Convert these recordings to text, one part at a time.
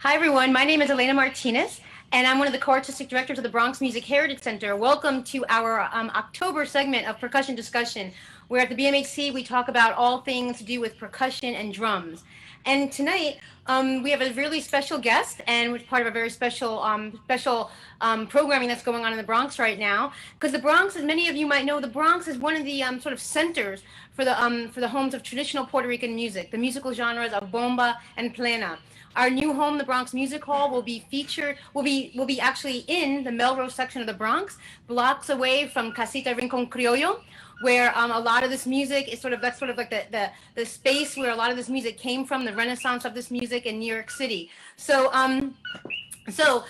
Hi, everyone. My name is Elena Martinez, and I'm one of the co-artistic directors of the Bronx Music Heritage Center. Welcome to our October segment of Percussion Discussion, where at the BMHC we talk about all things to do with percussion and drums. And tonight we have a really special guest, and we're part of a very special programming that's going on in the Bronx right now. Because the Bronx, as many of you might know, the Bronx is one of the sort of centers for the homes of traditional Puerto Rican music, the musical genres of bomba and plena. Our new home, the Bronx Music Hall, will be actually in the Melrose section of the Bronx, blocks away from Casita Rincon Criollo, where a lot of this music is that's sort of like the space where a lot of this music came from, the renaissance of this music in New York City. So to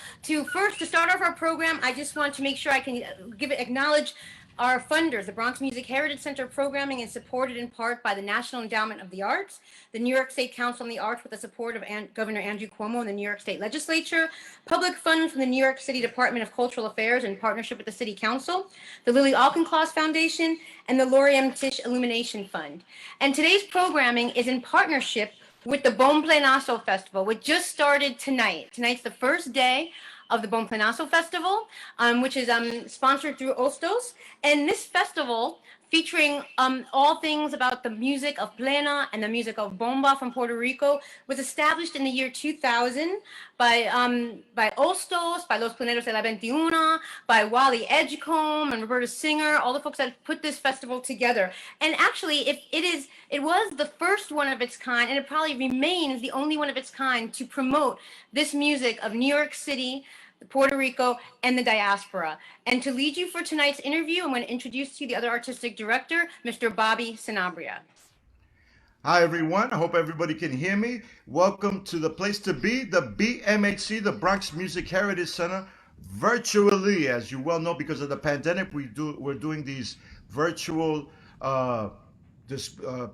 start off our program, I just want to make sure I can acknowledge our funders. The Bronx Music Heritage Center programming is supported in part by the National Endowment of the Arts, the New York State Council on the Arts with the support of Governor Andrew Cuomo and the New York State Legislature, public funds from the New York City Department of Cultural Affairs in partnership with the City Council, the Lily Auchincloss Foundation, and the Lori M. Tisch Illumination Fund. And today's programming is in partnership with the Bomplenazo Festival, which just started tonight. Tonight's the first day of the Bomplenazo Festival, which is sponsored through Ostos. And this festival, featuring all things about the music of Plena and the music of bomba from Puerto Rico, was established in the year 2000 by Ostos, by Los Pleneros de la 21, by Wally Edgecombe and Roberta Singer, all the folks that put this festival together. And actually, it was the first one of its kind, and it probably remains the only one of its kind to promote this music of New York City, Puerto Rico, and the diaspora. And to lead you for tonight's interview, I'm going to introduce to you the other artistic director, Mr. Bobby Sanabria. Hi, everyone. I hope everybody can hear me. Welcome to the place to be, the BMHC, the Bronx Music Heritage Center, virtually. As you well know, because of the pandemic, we're doing these virtual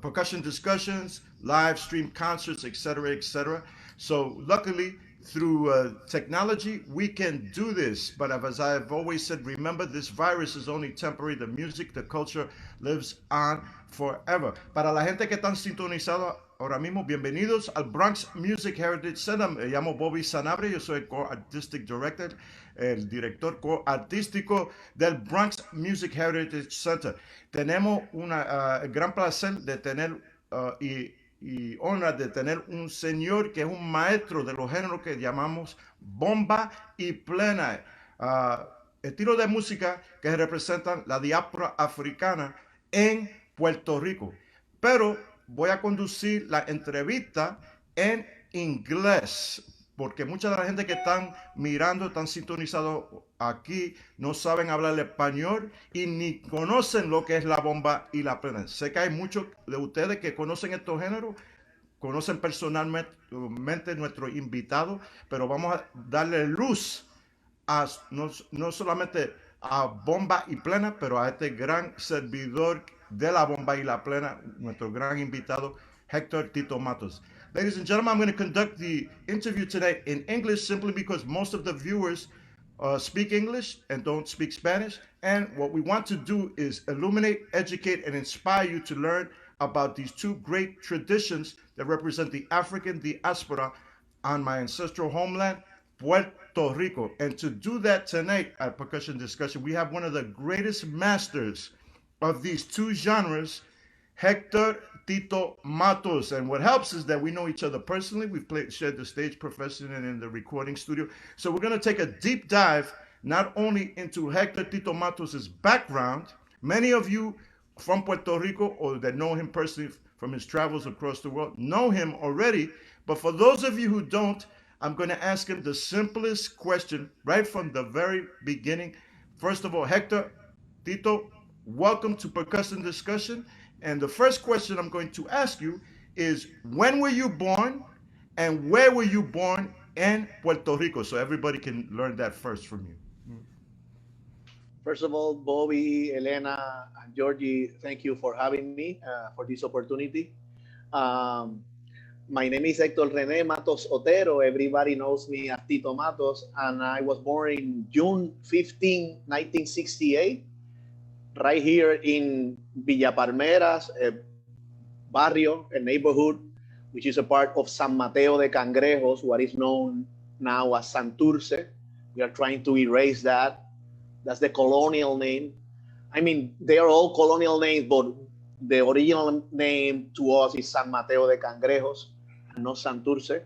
percussion discussions, live stream concerts, etc., etc. So luckily, through technology, we can do this. But as I've always said, remember, this virus is only temporary. The music, the culture lives on forever. Para la gente que están sintonizados ahora mismo, bienvenidos al Bronx Music Heritage Center. Me llamo Bobby Sanabria, yo soy el co-artistic director, el director co-artístico del Bronx Music Heritage Center. Tenemos el gran placer de tener y honra de tener un señor que es un maestro de los géneros que llamamos bomba y plena, estilo de música que representan la diáspora africana en Puerto Rico. Pero voy a conducir la entrevista en inglés, porque mucha de la gente que están mirando, están sintonizados aquí, no saben hablar español y ni conocen lo que es la bomba y la plena. Sé que hay muchos de ustedes que conocen estos géneros, conocen personalmente nuestro invitado, pero vamos a darle luz a no solamente a bomba y plena, pero a este gran servidor de la bomba y la plena, nuestro gran invitado, Hector Tito Matos. Ladies and gentlemen, I'm going to conduct the interview today in English simply because most of the viewers speak English and don't speak Spanish. And what we want to do is illuminate, educate, and inspire you to learn about these two great traditions that represent the African diaspora on my ancestral homeland, Puerto Rico. And to do that tonight at Percussion Discussion, we have one of the greatest masters of these two genres, Hector Tito Matos. And what helps is that we know each other personally. We've shared the stage professionally and in the recording studio. So we're going to take a deep dive not only into Hector Tito Matos' background. Many of you from Puerto Rico or that know him personally from his travels across the world know him already. But for those of you who don't, I'm going to ask him the simplest question right from the very beginning. First of all, Hector, Tito, welcome to Percussion Discussion. And the first question I'm going to ask you is, when were you born and where were you born in Puerto Rico? So everybody can learn that first from you. First of all, Bobby, Elena, and Georgie, thank you for having me for this opportunity. My name is Hector René Matos Otero. Everybody knows me as Tito Matos, and I was born in June 15, 1968. Right here in Villa Palmeras, a barrio, a neighborhood which is a part of San Mateo de Cangrejos, what is known now as Santurce. We are trying to erase that. That's the colonial name. I mean, they are all colonial names, but the original name to us is San Mateo de Cangrejos, and not Santurce.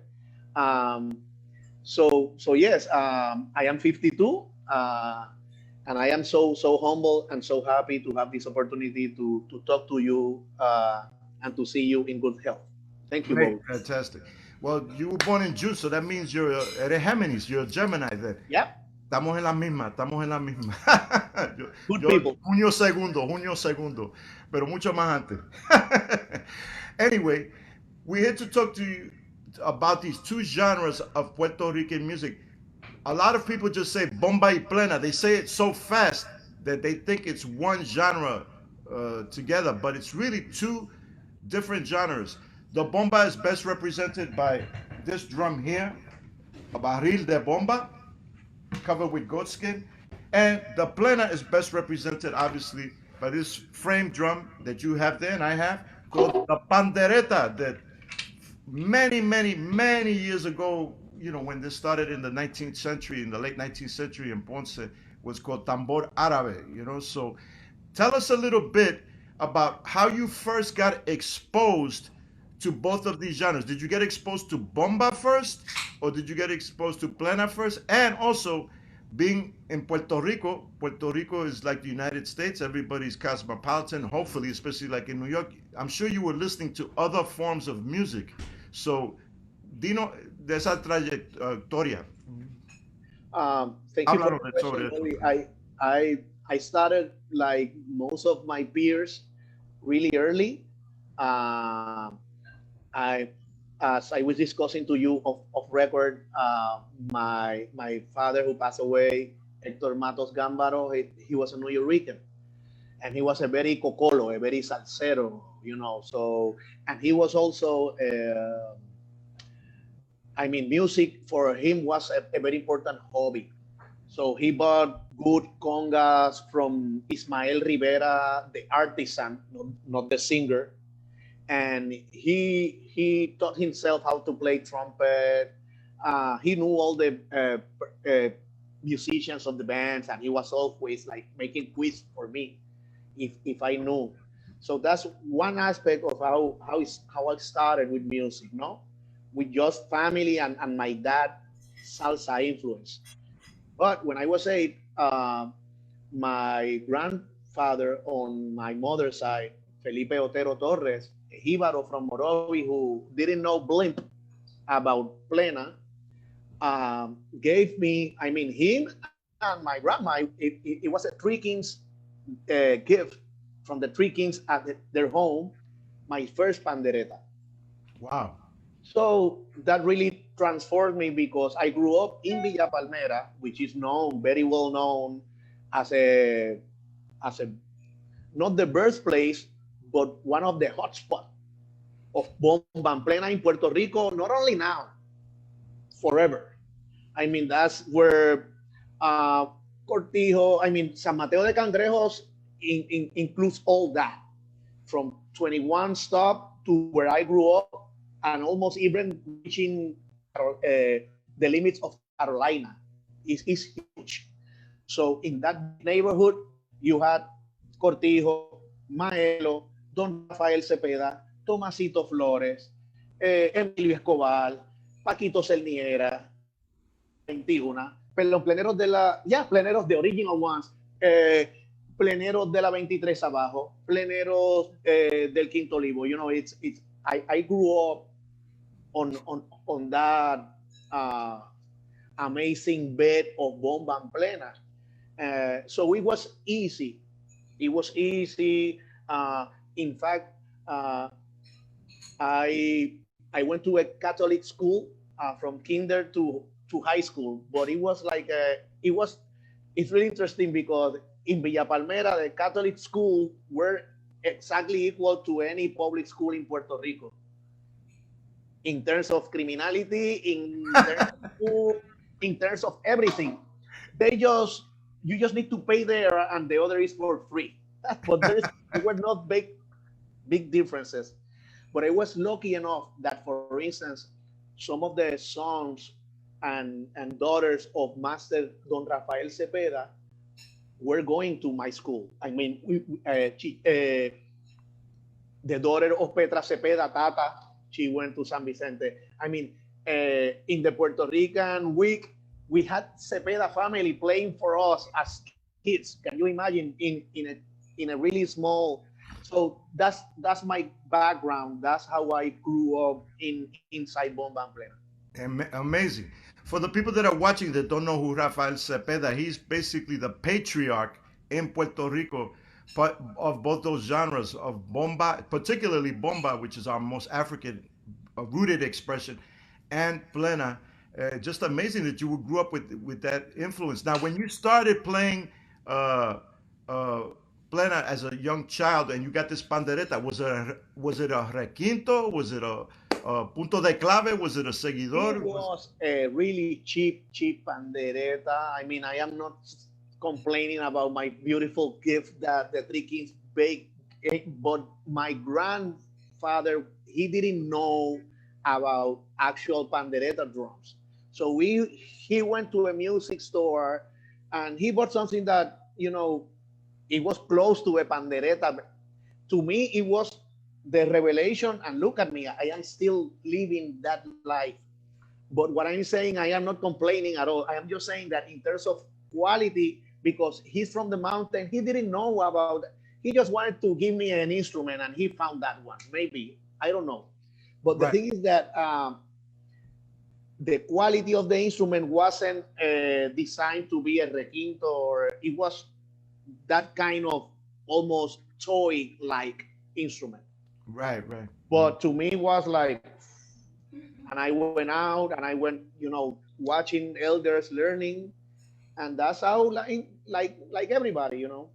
So yes, I am 52, and I am so humble and so happy to have this opportunity to talk to you and to see you in good health. Thank you Great, both. fantastic. Well, you were born in June, so that means you're a Géminis, you're a Gemini then. Yeah. Estamos en la misma, estamos en la misma. Good people. Junio segundo, pero mucho más antes. Anyway, we're here to talk to you about these two genres of Puerto Rican music. A lot of people just say bomba y plena. They say it so fast that they think it's one genre together, but it's really two different genres. The bomba is best represented by this drum here, a barril de bomba, covered with goat skin. And the plena is best represented, obviously, by this frame drum that you have there and I have, called the pandereta, that many years ago, you know, when this started in the 19th century, in the late 19th century in Ponce, was called tambor árabe, you know. So tell us a little bit about how you first got exposed to both of these genres. Did you get exposed to bomba first, or did you get exposed to plena first? And also, being in Puerto Rico is like the United States. Everybody's cosmopolitan, hopefully, especially like in New York. I'm sure you were listening to other forms of music. So, Dino, de esa trayectoria. Thank you for the question. I started like most of my peers really early. As I was discussing to you off record, my father, who passed away, Hector Matos Gambaro, he was a New Yorican, and he was a very cocolo, a very salsero, you know. So, and he was also, I mean, music for him was a very important hobby. So he bought good congas from Ismael Rivera, the artisan, not the singer. And he taught himself how to play trumpet. He knew all the musicians of the bands, and he was always like making quiz for me if I knew. So that's one aspect of how I started with music, no? With just family and my dad salsa influence. But when I was 8, my grandfather on my mother's side, Felipe Otero Torres, a Jíbaro from Morovi who didn't know blimp about Plena, gave me, I mean, him and my grandma, it was a Three Kings gift from the Three Kings at their home, my first pandereta. Wow. So that really transformed me because I grew up in Villa Palmera, which is known, very well known as a not the birthplace, but one of the hotspots of bomba and plena in Puerto Rico, not only now, forever. I mean, that's where Cortijo, I mean, San Mateo de Cangrejos includes all that, from 21 stop to where I grew up, and almost even reaching the limits of Carolina is huge. So in that neighborhood, you had Cortijo, Maelo, Don Rafael Cepeda, Tomasito Flores, Emilio Escobar, Paquito Cerniera, 21, pero pleneros de la, pleneros de original ones, pleneros de la 23 abajo, pleneros del Quinto Olivo. You know, I grew up on that amazing bed of bomba and plena. So it was easy. It was easy. In fact, I went to a Catholic school from kinder to high school, but it was like it's really interesting because in Villa Palmera, the Catholic school were exactly equal to any public school in Puerto Rico in terms of criminality, in terms of food, in terms of everything. You just need to pay there, and the other is for free. But there were not big differences. But I was lucky enough that, for instance, some of the sons and daughters of Master Don Rafael Cepeda were going to my school. I mean, the daughter of Petra Cepeda, Tata, she went to San Vicente. I mean, in the Puerto Rican week, we had Cepeda family playing for us as kids. Can you imagine in a really small? So that's my background. That's how I grew up inside Bomba and Plena. Amazing. For the people that are watching that don't know who Rafael Cepeda, he's basically the patriarch in Puerto Rico of both those genres of bomba, particularly bomba, which is our most African rooted expression, and plena. Just amazing that you grew up with that influence. Now, when you started playing plena as a young child, and you got this pandereta, was it a requinto? Was it a punto de clave? Was it a seguidor? It was a really cheap pandereta. I mean, I am not complaining about my beautiful gift that the three kings baked, but my grandfather, he didn't know about actual pandereta drums. So he went to a music store and he bought something that, you know, it was close to a pandereta. To me, it was the revelation, and look at me, I am still living that life. But what I'm saying, I am not complaining at all. I am just saying that in terms of quality, because he's from the mountain, he didn't know about it. He just wanted to give me an instrument and he found that one. Maybe, I don't know. But the thing is that the quality of the instrument wasn't designed to be a requinto, or it was that kind of almost toy-like instrument. Right. But to me, it was like, and I went out and I went, you know, watching elders learning, and that's how like everybody, you know,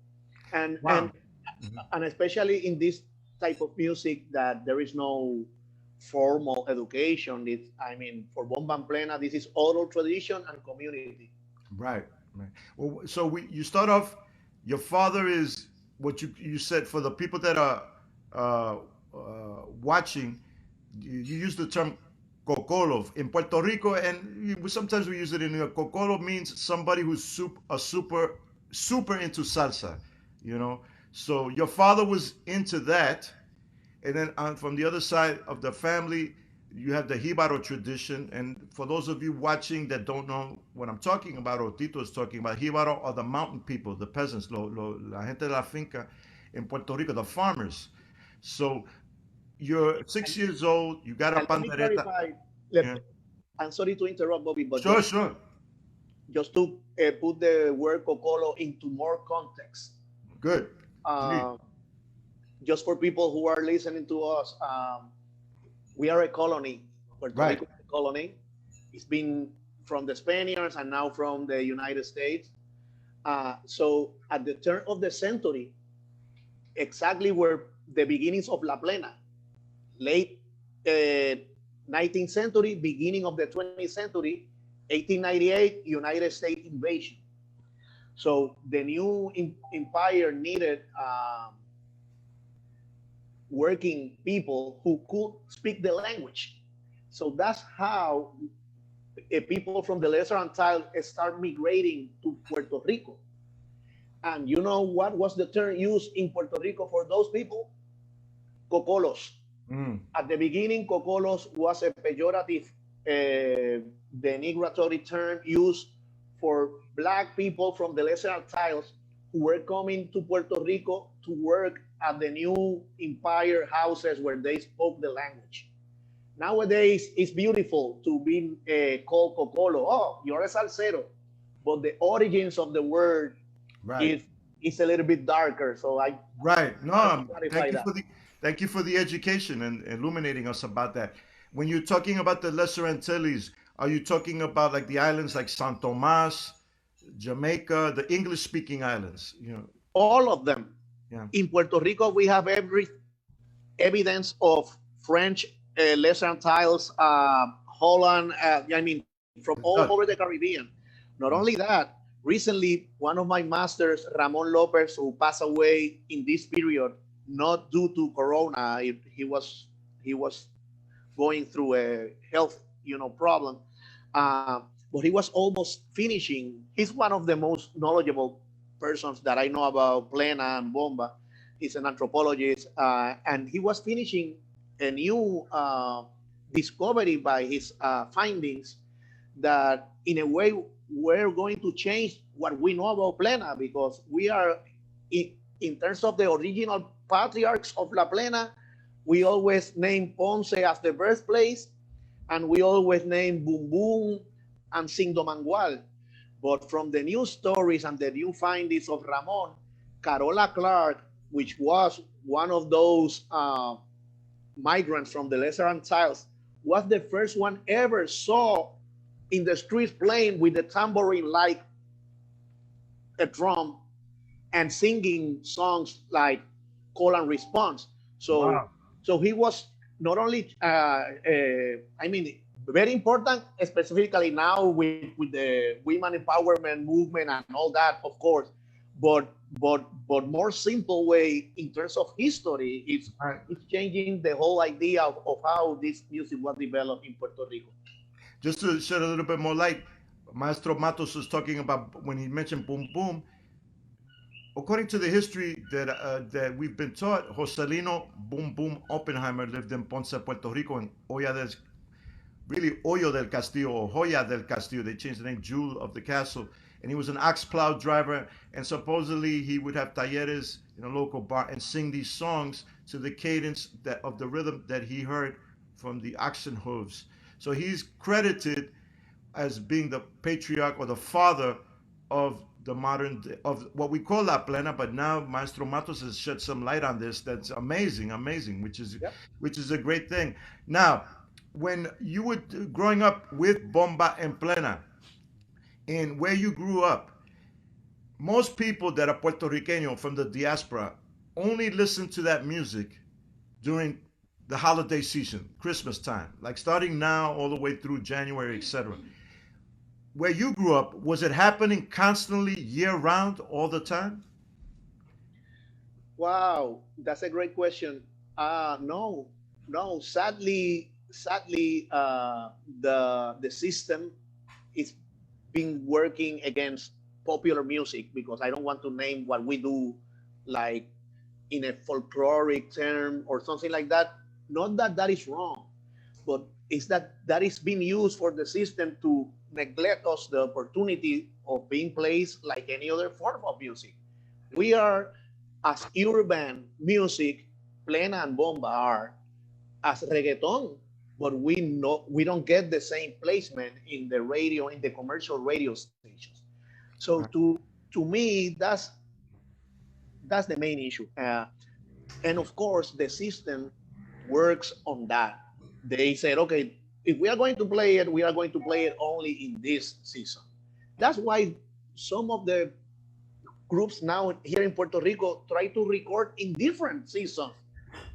and and especially in this type of music that there is no formal education. It's, I mean, for bomba and plena, this is oral tradition and community. Right. Well, so you start off. Your father is what you said. For the people that are watching, you use the term cocolo in Puerto Rico, and sometimes we use it in New York. Cocolo means somebody who's super into salsa, you know. So your father was into that, and then from the other side of the family, you have the Jíbaro tradition. And for those of you watching that don't know what I'm talking about, or Tito is talking about, Jíbaro are the mountain people, the peasants, la gente de la finca in Puerto Rico, the farmers. So you're 6 years old, you got a pandereta. I'm sorry to interrupt, Bobby, but Sure. Just to put the word cocolo into more context. Good. Just for people who are listening to us, we are a colony. Puerto Rico is a colony. It's been from the Spaniards and now from the United States. So at the turn of the century, exactly where the beginnings of La Plena, late 19th century, beginning of the 20th century, 1898, United States invasion. So the new empire needed working people who could speak the language. So that's how people from the Lesser Antilles start migrating to Puerto Rico. And you know what was the term used in Puerto Rico for those people? Cocolos. At the beginning, cocolos was a pejorative, denigratory term used for Black people from the Lesser Antilles who were coming to Puerto Rico to work at the new empire houses where they spoke the language. Nowadays, it's beautiful to be called cocolo. Oh, you're a salsero. But the origins of the word is a little bit darker. So thank you for the education and illuminating us about that. When you're talking about the Lesser Antilles, are you talking about like the islands like San Tomas, Jamaica, the English-speaking islands? You know, all of them. Yeah. In Puerto Rico, we have every evidence of French, Lesser Antilles, Holland. I mean, from all over the Caribbean. Not only that, recently, one of my masters, Ramon Lopez, who passed away in this period, not due to Corona, he He was going through a health, problem. But he was almost finishing. He's one of the most knowledgeable persons that I know about Plena and Bomba. He's an anthropologist, and he was finishing a new discovery by his findings that, in a way, we're going to change what we know about Plena, because we are, in terms of the original patriarchs of La Plena, we always name Ponce as the birthplace, and we always name Boom Boom and Sindomangual. But from the new stories and the new findings of Ramon, Carola Clark, which was one of those migrants from the Lesser Antilles, was the first one ever saw in the streets playing with the tambourine like a drum and singing songs like call and response. So, wow. So he was not only, very important, specifically now with the women empowerment movement and all that, of course, but more simple way in terms of history, it's changing the whole idea of how this music was developed in Puerto Rico. Just to shed a little bit more light, Maestro Matos was talking about when he mentioned Boom Boom. According to the history that we've been taught, Joselino Boom Boom Oppenheimer lived in Ponce, Puerto Rico, in Hoyo del Castillo, or Joya del Castillo. They changed the name, Jewel of the Castle. And he was an ox plow driver, and supposedly he would have talleres in a local bar and sing these songs to the cadence of the rhythm that he heard from the oxen hooves. So he's credited as being the patriarch or the father of the modern, of what we call La Plena, but now Maestro Matos has shed some light on this. That's amazing, which is a great thing. Now, when you were growing up with Bomba and Plena, and where you grew up, most people that are Puerto Riqueño from the diaspora only listen to that music during the holiday season, Christmas time, like starting now all the way through January, etc. Where you grew up, was it happening constantly, year round, all the time? Wow, that's a great question. No. Sadly, the system is been working against popular music, because I don't want to name what we do like in a folkloric term or something like that. Not that that is wrong, but it's that is being used for the system to neglect us the opportunity of being placed like any other form of music. We are, as urban music, Plena and Bomba are, as reggaeton, but we don't get the same placement in the radio, in the commercial radio stations. So to me, that's the main issue. And of course, the system works on that. They said, okay, if we are going to play it, we are going to play it only in this season. That's why some of the groups now here in Puerto Rico try to record in different seasons,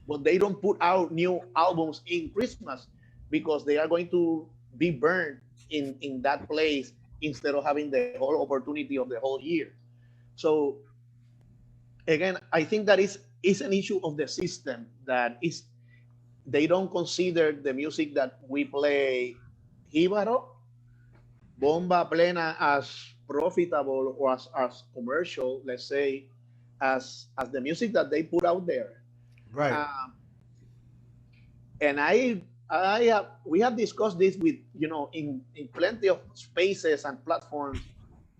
but they don't put out new albums in Christmas, because they are going to be burned in that place instead of having the whole opportunity of the whole year. So again, I think that is an issue of the system, that is, they don't consider the music that we play, Jíbaro, Bomba, Plena, as profitable or as commercial, let's say, as the music that they put out there. Right. And we have discussed this with, in plenty of spaces and platforms.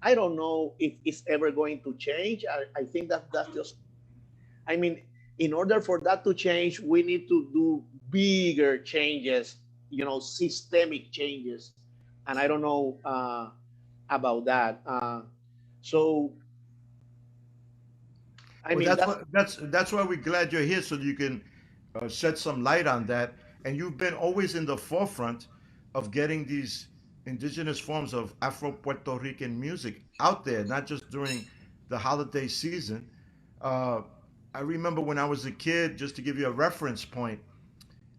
I don't know if it's ever going to change. I think that's just, in order for that to change, we need to do bigger changes, systemic changes. And I don't know about that. That's why we're glad you're here, so you can shed some light on that. And you've been always in the forefront of getting these indigenous forms of Afro-Puerto Rican music out there, not just during the holiday season. I remember when I was a kid, just to give you a reference point,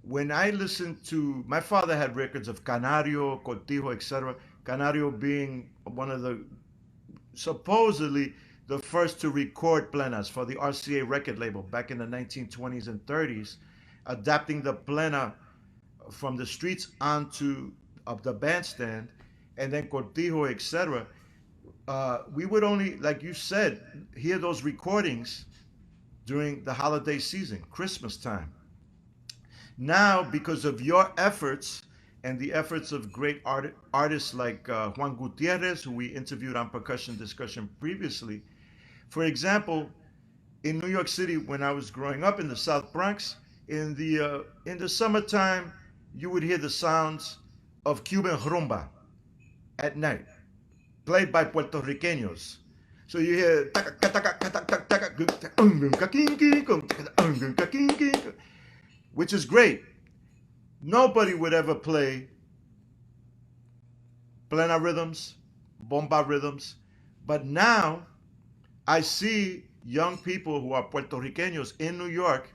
when I listened to, my father had records of Canario, Cortijo, etc. Canario being one of the, supposedly, the first to record plenas for the RCA record label back in the 1920s and 30s. adapting the plena from the streets onto the bandstand, and then cortijo, etc. We would only, like you said, hear those recordings during the holiday season, Christmas time. Now, because of your efforts and the efforts of great artists like Juan Gutierrez, who we interviewed on Percussion Discussion previously, for example, in New York City, when I was growing up in the South Bronx, in the summertime, you would hear the sounds of Cuban rumba at night, played by Puerto Ricanos. So you hear, which is great. Nobody would ever play plena rhythms, bomba rhythms, but now I see young people who are Puerto Ricanos in New York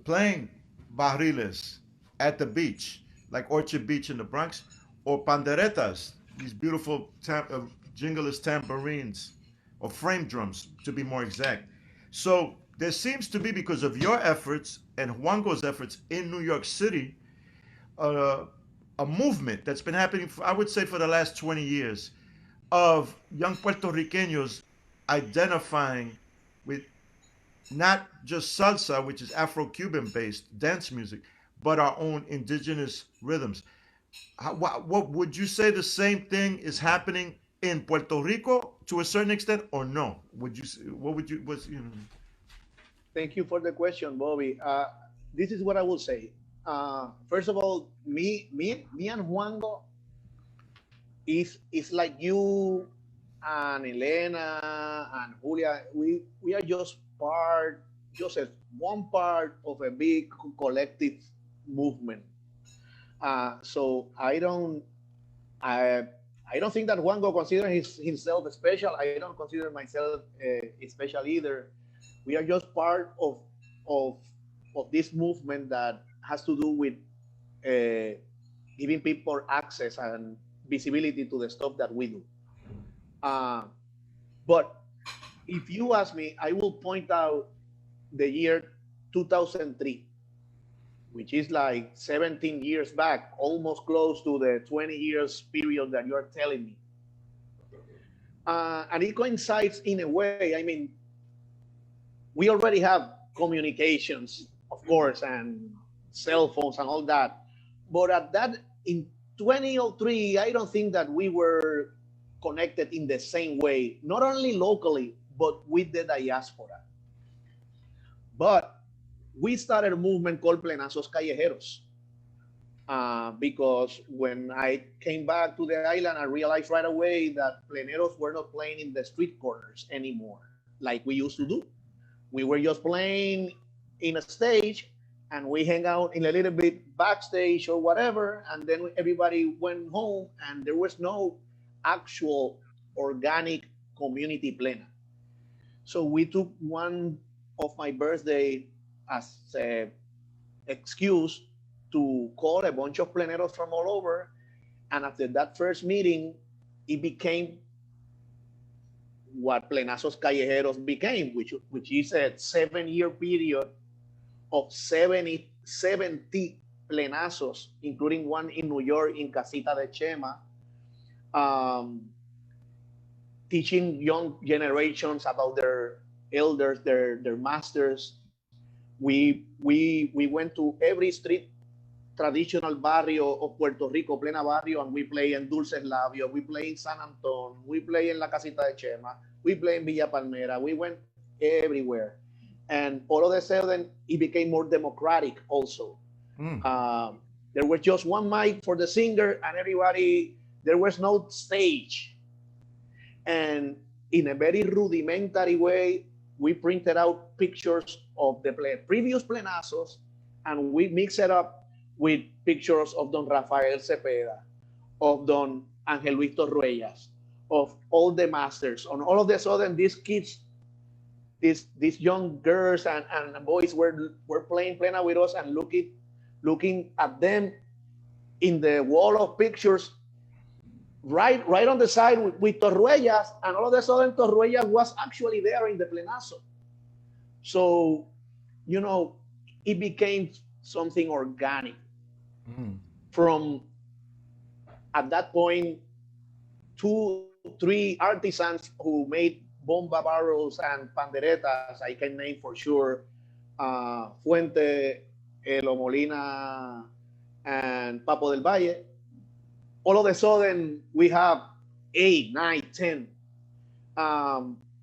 playing barriles at the beach, like Orchard Beach in the Bronx, or panderetas, these beautiful jingleless tambourines, or frame drums, to be more exact. So there seems to be, because of your efforts and Juango's efforts in New York City, a movement that's been happening, for, I would say, for the last 20 years, of young Puerto Ricanos identifying with not just salsa, which is Afro-Cuban based dance music, but our own indigenous rhythms. What would you say the same thing is happening in Puerto Rico to a certain extent, or no? Would you? What would you? What's you know? Thank you for the question, Bobby. This is what I will say. First of all, me and Juango is like you and Elena and Julia. We are just one part of a big collective movement. So I don't think that Juango considers himself special. I don't consider myself special either. We are just part of this movement that has to do with giving people access and visibility to the stuff that we do. But if you ask me, I will point out the year 2003, which is like 17 years back, almost close to the 20 years period that you're telling me. And it coincides in a way. I mean, we already have communications, of course, and cell phones and all that. But at that, in 2003, I don't think that we were connected in the same way, not only locally, but with the diaspora. But we started a movement called Plenazos Callejeros. Because when I came back to the island, I realized right away that Pleneros were not playing in the street corners anymore, like we used to do. We were just playing in a stage, and we hang out in a little bit backstage or whatever, and then everybody went home, and there was no actual organic community plena. So we took one of my birthday as an excuse to call a bunch of pleneros from all over. And after that first meeting, it became what Plenazos Callejeros became, which is a 7-year period of 70 plenazos, including one in New York in Casita de Chema, teaching young generations about their elders, their masters. We went to every street traditional barrio of Puerto Rico, Plena Barrio, and we play in Dulces Labios, we play in San Antonio, we play in La Casita de Chema, we play in Villa Palmera, we went everywhere. And all of a sudden, it became more democratic also. There was just one mic for the singer, and everybody, there was no stage. And in a very rudimentary way, we printed out pictures of the previous plenazos, and we mixed it up with pictures of Don Rafael Cepeda, of Don Angel Luis Torruellas, of all the masters. And all of a sudden, these kids, these young girls and boys were playing plena with us and looking at them in the wall of pictures, right on the side with Torruellas, and all of a sudden Torruellas was actually there in the plenazo. So, you know, it became something organic. From at that point, 2-3 artisans who made bomba barrels and panderetas, I can name for sure, Fuente, Elo Molina, and Papo del Valle. All of a sudden, we have 8, 9, 10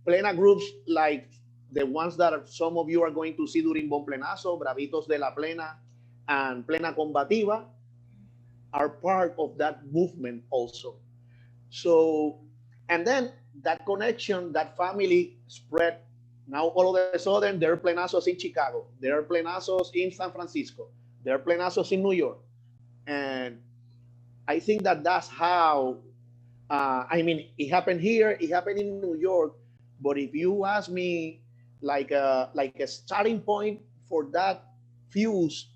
Plena groups like the ones that some of you are going to see during Bomplenazo, Bravitos de la Plena, and Plena Combativa are part of that movement also. So, and then that connection, that family spread. Now all of a sudden, there are Plenazos in Chicago, there are Plenazos in San Francisco, there are Plenazos in New York. And I think that that's how, I mean, it happened here, it happened in New York, but if you ask me like a starting point for that fuse,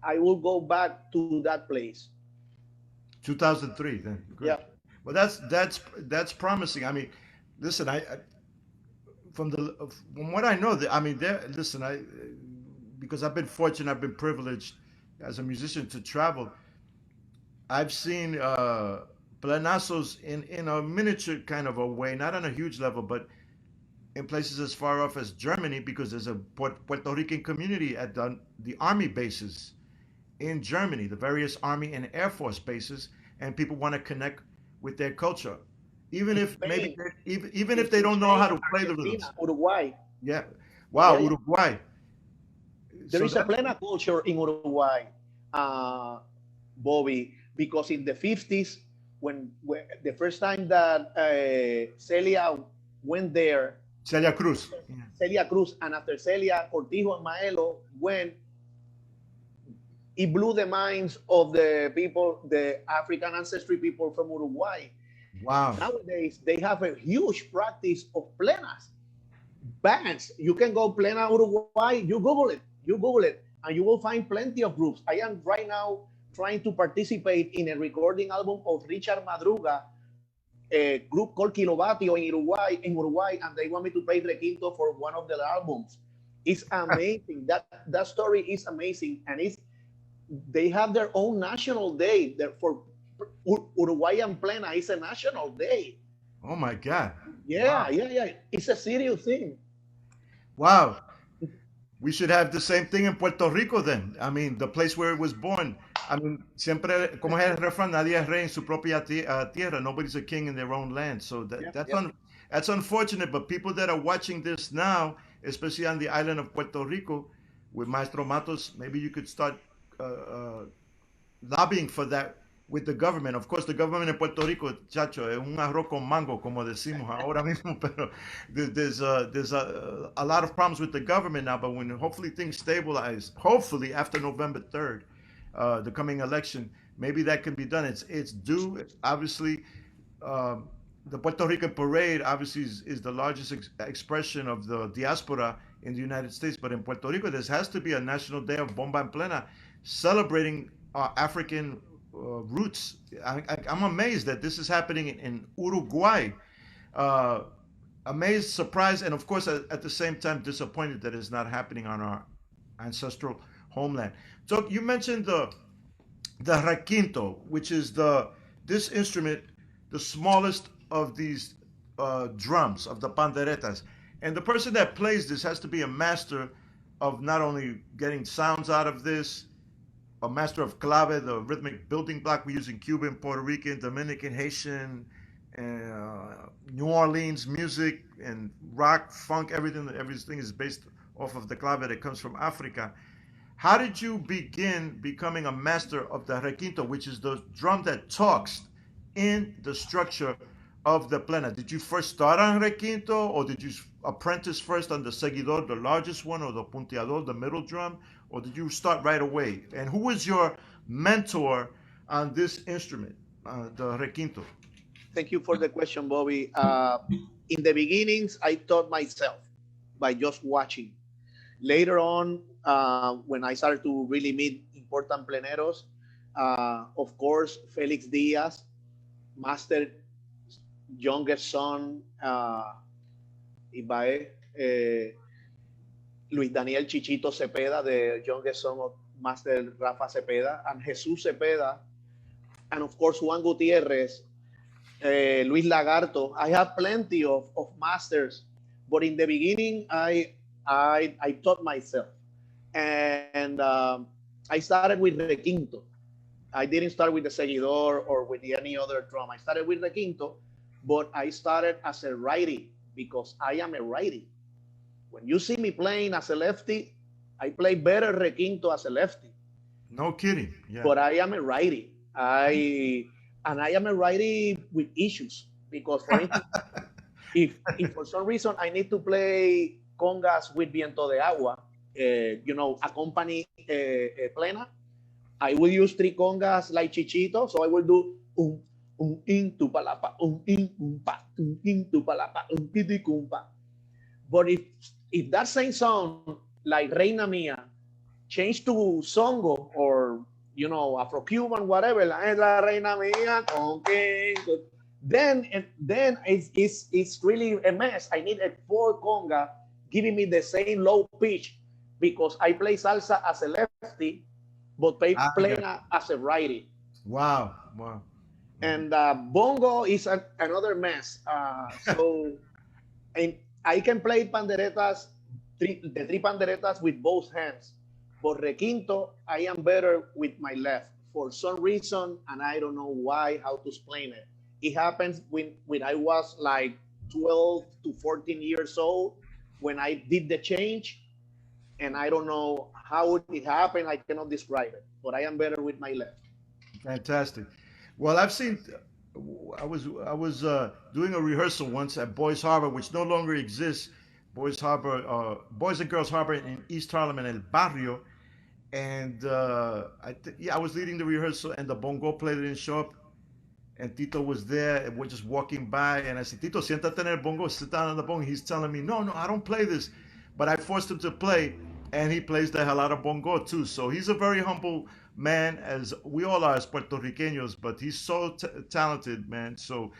I will go back to that place. 2003 then. Good. Yeah. Well, that's promising. I mean, listen, from what I know, I mean, listen, because I've been fortunate, I've been privileged as a musician to travel. I've seen Plenazos in a miniature kind of a way, not on a huge level, but in places as far off as Germany, because there's a Puerto Rican community at the army bases in Germany, the various army and air force bases, and people want to connect with their culture, even if maybe even if they don't know how to play the rhythms. Uruguay. Yeah. Wow, yeah. Uruguay. There is a Plena culture in Uruguay, Bobby, because in the 50s, when the first time that Celia went there, Celia Cruz, and after Celia, Cortijo and Maelo went, it blew the minds of the people, the African ancestry people from Uruguay. Wow. Nowadays, they have a huge practice of plenas. Bands. You can go Plena Uruguay, you Google it, and you will find plenty of groups. I am right now trying to participate in a recording album of Richard Madruga, a group called Kilovatio in Uruguay, and they want me to play requinto for one of their albums. It's amazing. that story is amazing, and they have their own national day. For Uruguayan Plena, it's a national day. Oh my God. Yeah, wow. Yeah. It's a serious thing. Wow. We should have the same thing in Puerto Rico then. I mean, the place where it was born. I mean, siempre, como es el refrán, nadie es rey en su propia tierra. Nobody's a king in their own land. So that's unfortunate. But people that are watching this now, especially on the island of Puerto Rico, with Maestro Matos, maybe you could start lobbying for that with the government. Of course, the government in Puerto Rico, chacho, es un arroz con mango, como decimos ahora mismo, pero there's a lot of problems with the government now, but when hopefully things stabilize, hopefully after November 3rd, the coming election, maybe that can be done. It's due, obviously, the Puerto Rican parade obviously is the largest expression of the diaspora in the United States, but in Puerto Rico, there has to be a national day of bomba and plena, celebrating our African roots. I'm amazed that this is happening in Uruguay. Amazed, surprised, and of course at the same time disappointed that it's not happening on our ancestral homeland. So you mentioned the requinto, which is this instrument, the smallest of these drums, of the panderetas. And the person that plays this has to be a master of not only getting sounds out of this, a master of clave, the rhythmic building block we use in Cuban, Puerto Rican, Dominican, Haitian, New Orleans music, and rock, funk, everything is based off of the clave that comes from Africa. How did you begin becoming a master of the requinto, which is the drum that talks in the structure of the plena? Did you first start on requinto, or did you apprentice first on the seguidor, the largest one, or the punteador, the middle drum? Or did you start right away? And who was your mentor on this instrument, the requinto? Thank you for the question, Bobby. In the beginnings, I taught myself by just watching. Later on, when I started to really meet important pleneros, of course, Felix Diaz, master youngest son, Ibae, Luis Daniel Chichito Cepeda, the youngest son of Master Rafa Cepeda and Jesus Cepeda, and of course Juan Gutierrez, Luis Lagarto. I have plenty of masters, but in the beginning, I taught myself, and I started with requinto. I didn't start with the seguidor or with any other drum. I started with requinto, but I started as a righty because I am a righty. When you see me playing as a lefty, I play better requinto as a lefty. No kidding. Yeah. But I am a righty. I am a righty with issues because, for instance, if for some reason I need to play congas with Viento de Agua, accompany Plena, I will use three congas like Chichito. So I will do in tu palapa, in pa, in tu palapa, piti kumpa. But if that same song like Reina Mía change to Songo or Afro-Cuban, whatever, la Reina Mía, then it's really a mess. I need a four conga giving me the same low pitch because I play salsa as a lefty, but play plena as a righty. Wow. And bongo is another mess. And I can play panderetas, the three panderetas with both hands. But requinto, I am better with my left for some reason, and I don't know why, how to explain it. It happens when I was like 12 to 14 years old, when I did the change, and I don't know how it happened. I cannot describe it, but I am better with my left. Fantastic. Well, I've seen. I was doing a rehearsal once at Boys Harbor, which no longer exists. Boys and Girls Harbor in East Harlem in El Barrio, and I was leading the rehearsal, and the bongo player didn't show up, and Tito was there, and we're just walking by, and I said, Tito, siéntate en el bongo, sit down on the bongo. He's telling me, no, I don't play this, but I forced him to play, and he plays the hell out of bongo too. So he's a very humble man, as we all are as Puerto Ricanos, but he's so talented, man. So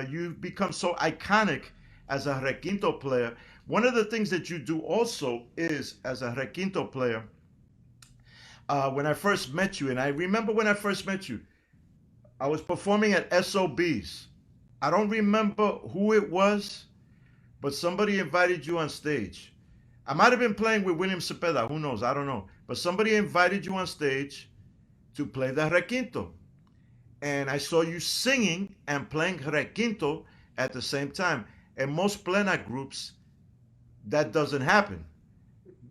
you've become so iconic as a requinto player. One of the things that you do also is, as a requinto player, when I first met you, and I remember when I first met you, I was performing at SOBs. I don't remember who it was, but somebody invited you on stage. I might have been playing with William Cepeda, who knows, I don't know. But somebody invited you on stage to play the requinto. And I saw you singing and playing requinto at the same time. In most plena groups, that doesn't happen.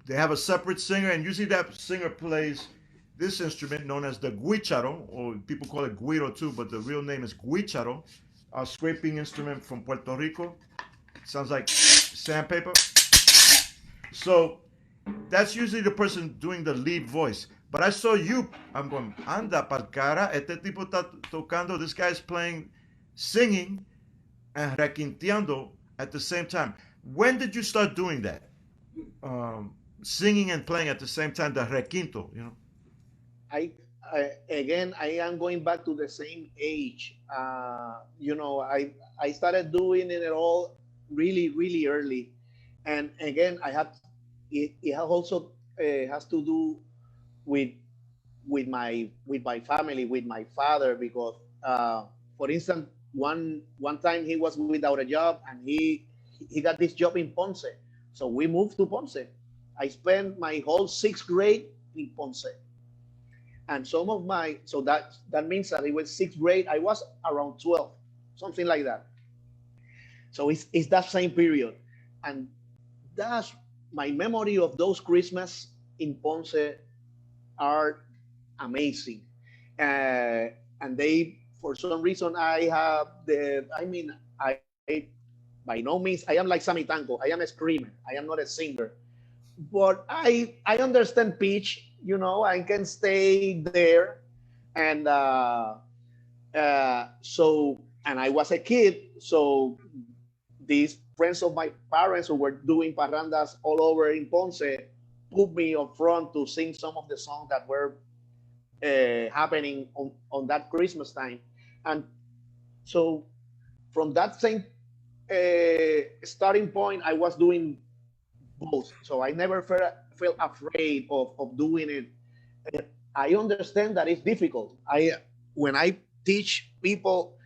They have a separate singer, and usually that singer plays this instrument known as the guicharo, or people call it guiro too, but the real name is guicharo, a scraping instrument from Puerto Rico. Sounds like sandpaper. So that's usually the person doing the lead voice. But I saw you, I'm going, anda pal cara, este tipo está tocando, this guy's playing, singing, and requinteando at the same time. When did you start doing that? Singing and playing at the same time, the requinto, I am going back to the same age. I started doing it all really, really early. And again, it also has to do with my family, with my father, because for instance, one time he was without a job, and he got this job in Ponce, so we moved to Ponce. I spent my whole sixth grade in Ponce, and so that means that it was sixth grade. I was around 12, something like that. So it's that same period, and that's my memory of those Christmas in Ponce are amazing. And they, for some reason, I by no means, I am like Sammy Tango. I am a screamer. I am not a singer. But I understand pitch, I can stay there. And and I was a kid. So these friends of my parents who were doing parrandas all over in Ponce put me up front to sing some of the songs that were happening on that Christmas time. And so from that same starting point, I was doing both. So I never felt afraid of doing it I understand that it's difficult. When I teach people,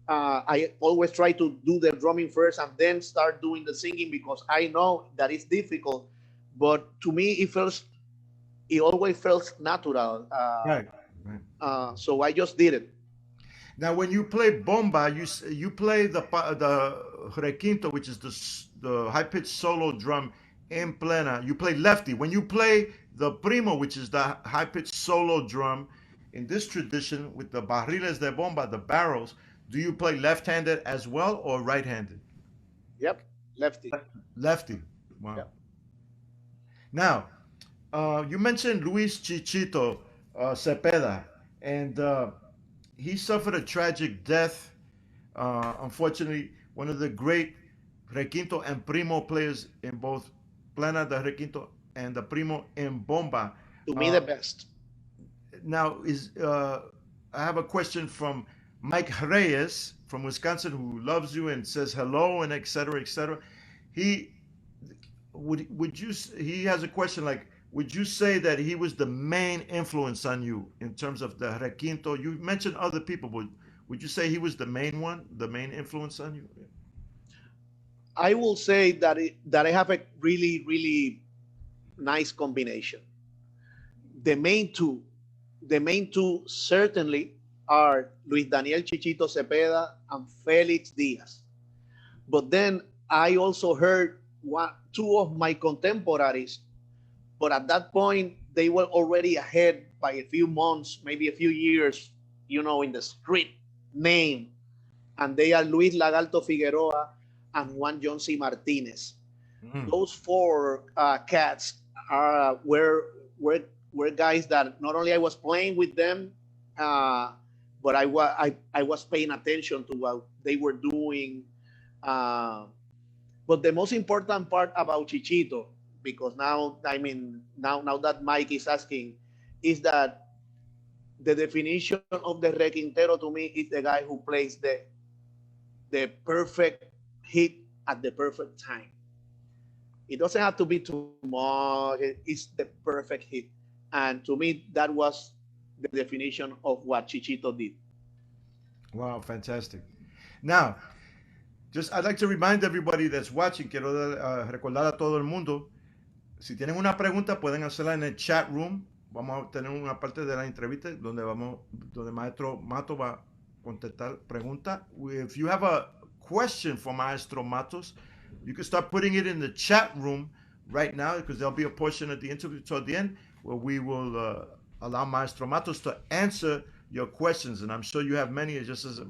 I always try to do the drumming first and then start doing the singing because I know that it's difficult. But to me, it always felt natural. Right. Right. So I just did it. Now, when you play bomba, you play the requinto, which is the high pitched solo drum in plena. You play lefty. When you play the primo, which is the high pitched solo drum in this tradition with the barriles de bomba, the barrels, do you play left-handed as well or right-handed? Yep, lefty. Lefty. Wow. Yep. Now, you mentioned Luis Chichito Cepeda, and he suffered a tragic death. Unfortunately, one of the great requinto and primo players in both plena, the requinto, and the primo in bomba. To me, the best. Now, I have a question from Mike Reyes from Wisconsin, who loves you and says hello and et cetera, et cetera. He has a question like, would you say that he was the main influence on you in terms of the requinto? You mentioned other people, but would you say he was the main one, the main influence on you? I will say that I have a really, really nice combination. The main two certainly are Luis Daniel Chichito Cepeda and Felix Diaz. But then I also heard two of my contemporaries, but at that point they were already ahead by a few months, maybe a few years, in the street name. And they are Luis Lagarto Figueroa and Juan Llonsi Martinez. Mm. Those four cats were guys that not only I was playing with them, but I was paying attention to what they were doing. But the most important part about Chichito, because now that Mike is asking, is that the definition of the requintero to me is the guy who plays the perfect hit at the perfect time. It doesn't have to be too much. It's the perfect hit. And to me, that was the definition of what Chichito did. Wow, fantastic. Now, I'd like to remind everybody that's watching, quiero recordar a todo el mundo, si tienen una pregunta pueden hacerla en el chat room. Vamos a tener una parte de la entrevista donde Maestro Matos va a contestar pregunta. If you have a question for Maestro Matos, you can start putting it in the chat room right now, because there'll be a portion at the interview toward the end where we will allow Maestro Matos to answer your questions, and I'm sure you have many, just as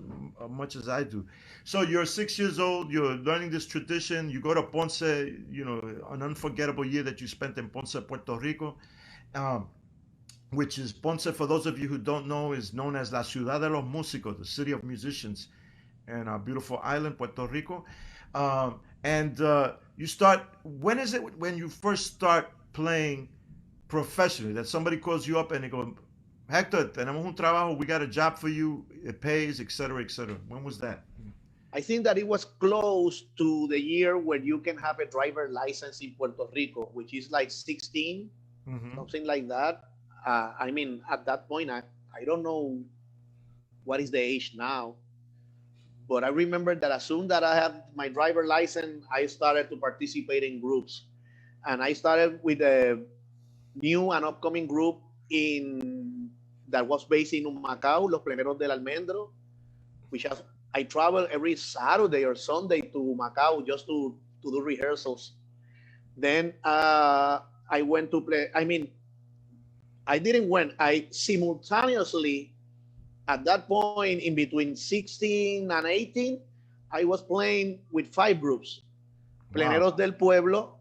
much as I do. So you're 6 years old, you're learning this tradition, you go to Ponce, an unforgettable year that you spent in Ponce, Puerto Rico, which is Ponce, for those of you who don't know, is known as La Ciudad de los Músicos, the city of musicians, and our beautiful island, Puerto Rico. And you start, when is it when you first start playing professionally, that somebody calls you up and they go, Hector, tenemos un trabajo, we got a job for you, it pays, et cetera, et cetera. When was that? I think that it was close to the year where you can have a driver license in Puerto Rico, which is like 16, something like that. At that point, I don't know what is the age now, but I remember that as soon as I had my driver license, I started to participate in groups. And I started with a new and upcoming group that was based in Macau, Los Pleneros del Almendro, which I travel every Saturday or Sunday to Macau just to do rehearsals. Then I went to play. I simultaneously, at that point, in between 16 and 18, I was playing with 5 groups. Wow. Pleneros del Pueblo,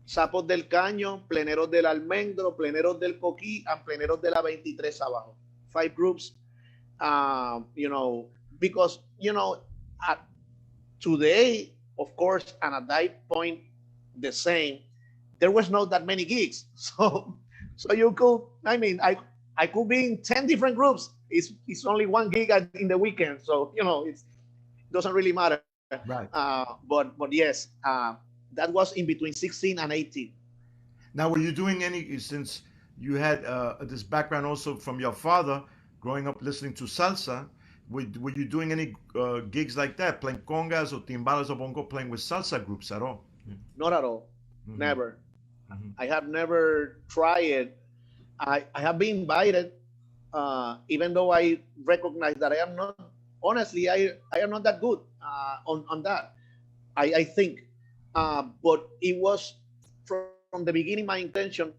Sapos del Caño, Pleneros del Almendro, Pleneros del Coquí, and Pleneros de la 23 abajo. 5 groups, because, today, of course, and at that point, the same, there was not that many gigs. So you could, I could be in 10 different groups. It's only one gig in the weekend. So, it doesn't really matter. Right. But yes, that was in between 16 and 18. Now, were you doing any, since you had this background also from your father, growing up listening to salsa. Were you doing any gigs like that, playing congas or timbales or bongo, playing with salsa groups at all? Not at all. Mhm. Never. Mhm. I have never tried it. I have been invited, even though I recognize that I am not, honestly, I am not that good on that. I think. But it was from the beginning my intention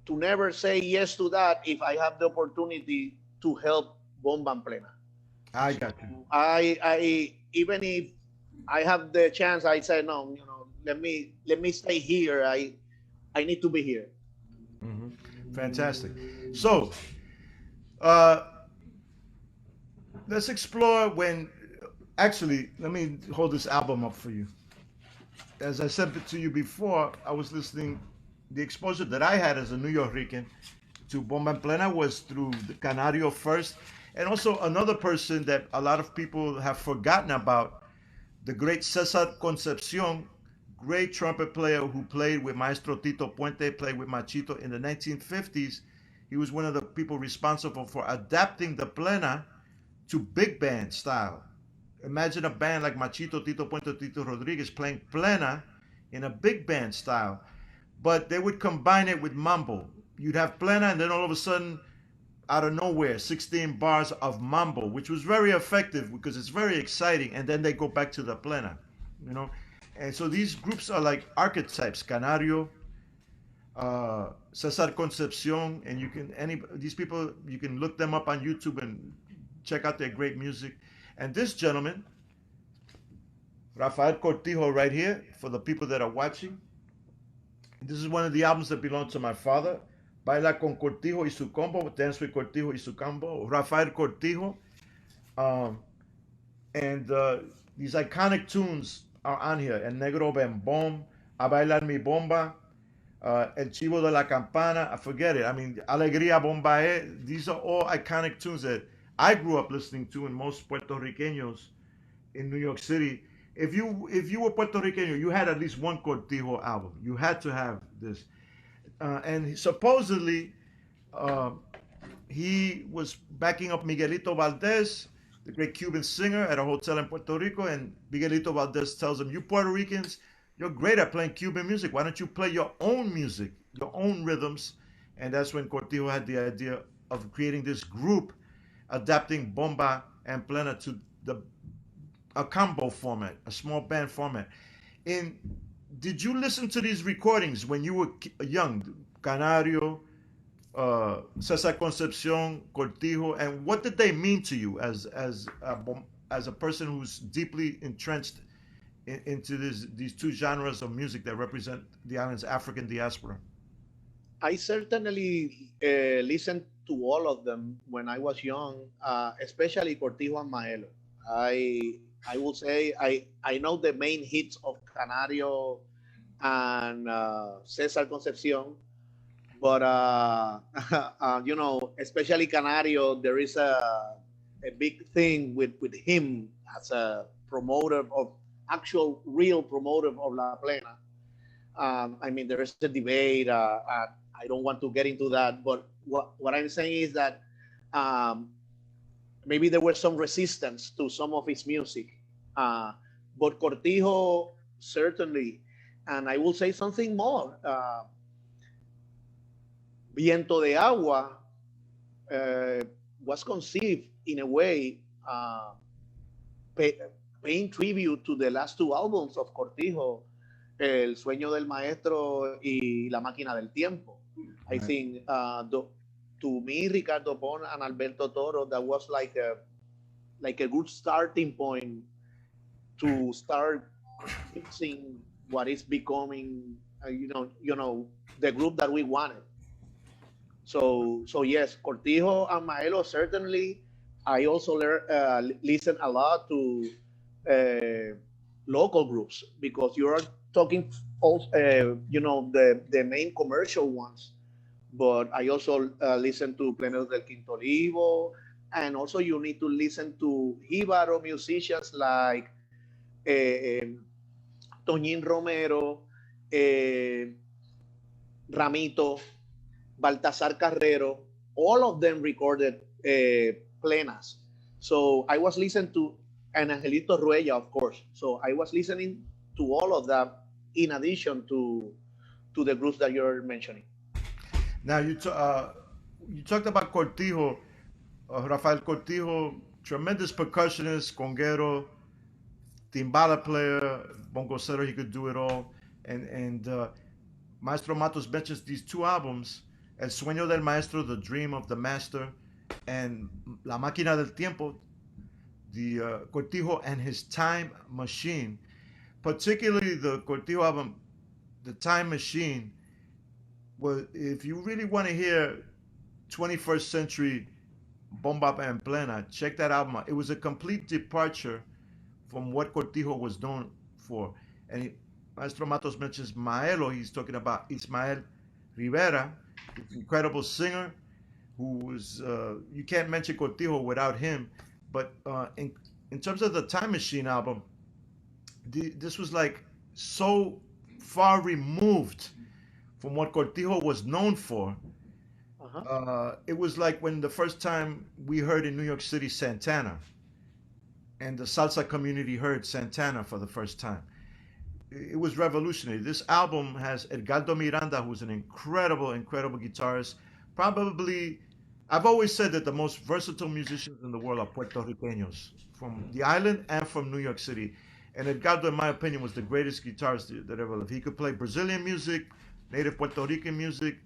to never say yes to that if I have the opportunity to help Bomba and Plena. I got you. I even if I have the chance, I say no. Let me stay here. I need to be here. Mhm. Fantastic. So, uh, let's explore when. Actually, let me hold this album up for you. As I said to you before, I was listening. The exposure that I had as a New Yorker to Bomba and Plena was through the Canario first, and also another person that a lot of people have forgotten about, the great Cesar Concepcion, great trumpet player who played with Maestro Tito Puente, played with Machito in the 1950s. He was one of the people responsible for adapting the plena to big band style. Imagine a band like Machito, Tito Puente, Tito Rodriguez playing plena in a big band style, but they would combine it with mambo. You'd have plena, and then all of a sudden, out of nowhere, 16 bars of mambo, which was very effective because it's very exciting. And then they go back to the plena, you know. And so these groups are like archetypes, Canario, Cesar Concepcion, and you can these people, you can look them up on YouTube and check out their great music. And this gentleman, Rafael Cortijo, right here, for the people that are watching, this is one of the albums that belonged to my father. Baila con Cortijo y su combo, Dance with Cortijo y su combo, Rafael Cortijo. Um, and these iconic tunes are on here. El Negro Bembom, A Bailar Mi Bomba, El Chivo de la Campana, I forget it. I mean, Alegría Bombae. These are all iconic tunes that I grew up listening to, and most Puerto Ricanos in New York City. If you were Puerto Rican, you had at least one Cortijo album. You had to have this. And supposedly, uh, he was backing up Miguelito Valdez, the great Cuban singer, at a hotel in Puerto Rico. And Miguelito Valdez tells him, "You Puerto Ricans, you're great at playing Cuban music. Why don't you play your own music, your own rhythms?" And that's when Cortijo had the idea of creating this group, adapting bomba and plena to a combo format, a small band format. And did you listen to these recordings when you were young, Canario, Cesar Concepcion, Cortijo, and what did they mean to you as a person who's deeply entrenched into these two genres of music that represent the island's African diaspora? I certainly listened to all of them when I was young, especially Cortijo and Maelo. I will say I know the main hits of Canario and Cesar Concepcion, but especially Canario, there is a big thing with him as a promoter of actual real promoter of La Plena. I mean, there is a debate. I don't want to get into that, but what I'm saying is that maybe there was some resistance to some of his music. But Cortijo, certainly, and I will say something more. Viento de Agua was conceived in a way paying tribute to the last two albums of Cortijo, El Sueño del Maestro y La Máquina del Tiempo. I think to me, Ricardo Pon and Alberto Toro, that was like a good starting point to start fixing what is becoming, the group that we wanted. So yes, Cortijo and Maelo, certainly. I also listen a lot to local groups, because you are talking also, the main commercial ones. But I also listen to Pleneros del Quinto Olivo, and also you need to listen to Jíbaro musicians like Toñín Romero, Ramito, Baltasar Carrero, all of them recorded plenas. So I was listening to, and Angelito Ruella, of course. So I was listening to all of them in addition to the groups that you're mentioning. Now you talked about Cortijo, Rafael Cortijo, tremendous percussionist, conguero, timbala player, bongocero, he could do it all. And Maestro Matos mentions these two albums, El Sueño del Maestro, The Dream of the Master, and La Máquina del Tiempo, the Cortijo and his Time Machine. Particularly the Cortijo album, The Time Machine, was, if you really want to hear 21st century bomba and plena, check that album out. It was a complete departure from what Cortijo was known for. And Maestro Matos mentions Maelo. He's talking about Ismael Rivera, incredible singer, who was, you can't mention Cortijo without him. But in terms of the Time Machine album, this was like so far removed from what Cortijo was known for. It was like when the first time we heard in New York City Santana, and the salsa community heard Santana for the first time. It was revolutionary. This album has Edgardo Miranda, who's an incredible, incredible guitarist. Probably, I've always said that the most versatile musicians in the world are Puerto Ricanos, from the island and from New York City. And Edgardo, in my opinion, was the greatest guitarist that ever lived. He could play Brazilian music, native Puerto Rican music,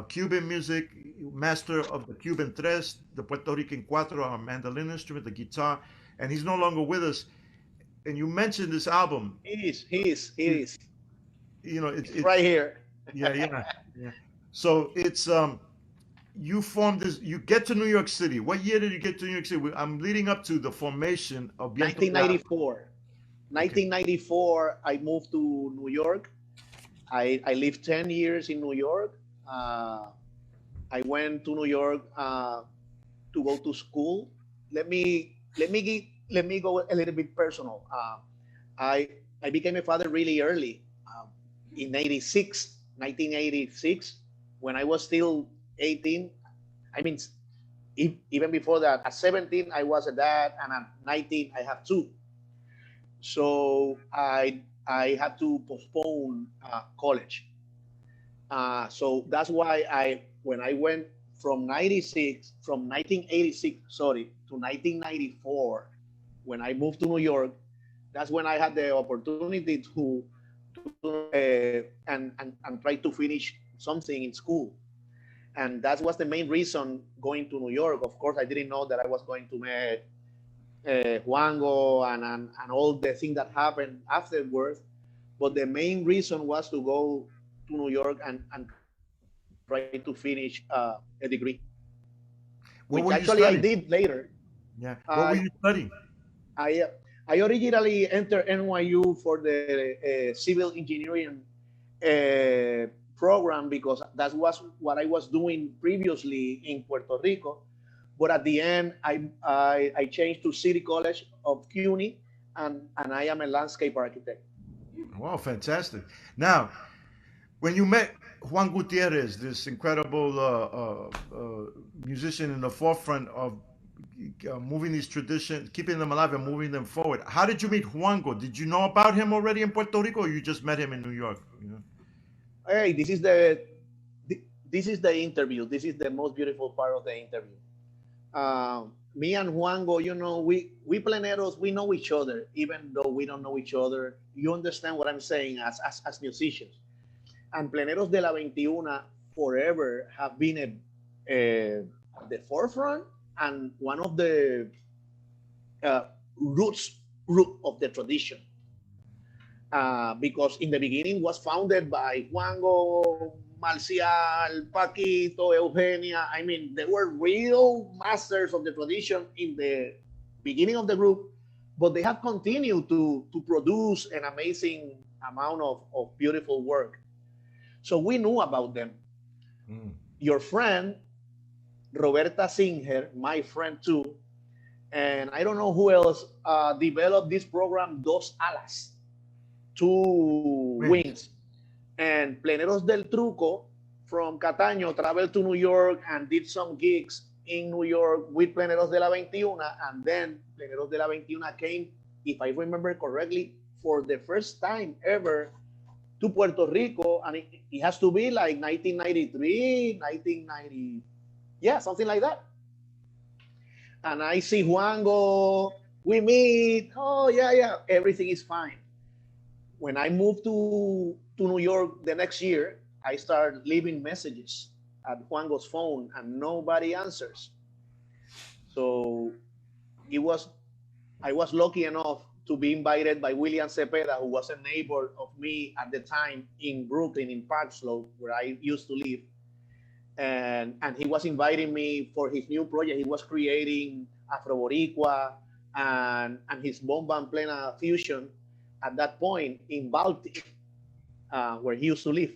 Cuban music, master of the Cuban tres, the Puerto Rican cuatro, our mandolin instrument, the guitar, and he's no longer with us. And you mentioned this album. He is. You know, it's right here. Yeah. So it's you formed this. You get to New York City. What year did you get to New York City? I'm leading up to the formation of Viento de Agua. 1994. 1994, I moved to New York. I lived 10 years in New York. I went to New York to go to school. Let me go a little bit personal. I became a father really early, in 1986, when I was still 18. I mean, even before that, at 17, I was a dad, and at 19, I have two. So I had to postpone college. So that's why when I went from 1986, to 1994, when I moved to New York, that's when I had the opportunity to try to finish something in school. And that was the main reason going to New York. Of course, I didn't know that I was going to meet Juango and all the things that happened afterwards. But the main reason was to go to New York and try to finish a degree, which actually I did later. Yeah. What were you studying? I originally entered NYU for the civil engineering program, because that was what I was doing previously in Puerto Rico. But at the end, I changed to City College of CUNY, and I am a landscape architect. Wow, fantastic. Now, when you met Juan Gutierrez, this incredible musician in the forefront of moving these traditions, keeping them alive and moving them forward, how did you meet Juango? Did you know about him already in Puerto Rico, or you just met him in New York? You know? Hey, this is the interview. This is the most beautiful part of the interview. Me and Juango, you know, we Pleneros, we know each other, even though we don't know each other. You understand what I'm saying as musicians. And Pleneros de la 21 forever have been at the forefront and one of the root of the tradition. Because in the beginning was founded by Juango, Marcial, Paquito, Eugenia. I mean, they were real masters of the tradition in the beginning of the group, but they have continued to produce an amazing amount of beautiful work. So we knew about them. Your friend, Roberta Singer, my friend too, and I don't know who else developed this program, Dos Alas, two wings. And Pleneros del Truco from Cataño traveled to New York and did some gigs in New York with Pleneros de la 21, and then Pleneros de la 21 came, if I remember correctly, for the first time ever to Puerto Rico, and it has to be like 1993, 1990, yeah, something like that. And I see Juango, we meet, oh yeah, everything is fine. When I moved to New York the next year, I started leaving messages at Juango's phone and nobody answers. So I was lucky enough to be invited by William Cepeda, who was a neighbor of me at the time in Brooklyn, in Park Slope, where I used to live. And he was inviting me for his new project. He was creating Afro Boricua and his bomba and plena fusion at that point in Baltic, where he used to live.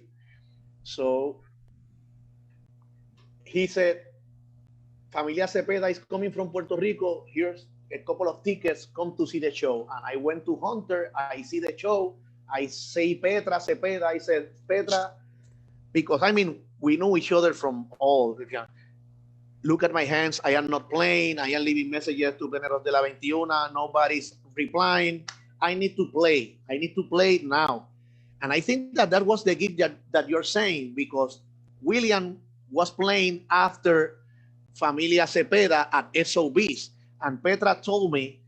So he said, Familia Cepeda is coming from Puerto Rico. Here's a couple of tickets. Come to see the show. And I went to Hunter. I see the show. I say Petra Cepeda. I said, Petra, because I mean, we knew each other from all. Look at my hands. I am not playing. I am leaving messages to Pleneros de la 21. Nobody's replying. I need to play. I need to play now. And I think that was the gig that you're saying, because William was playing after Familia Cepeda at SOBs. And Petra told me,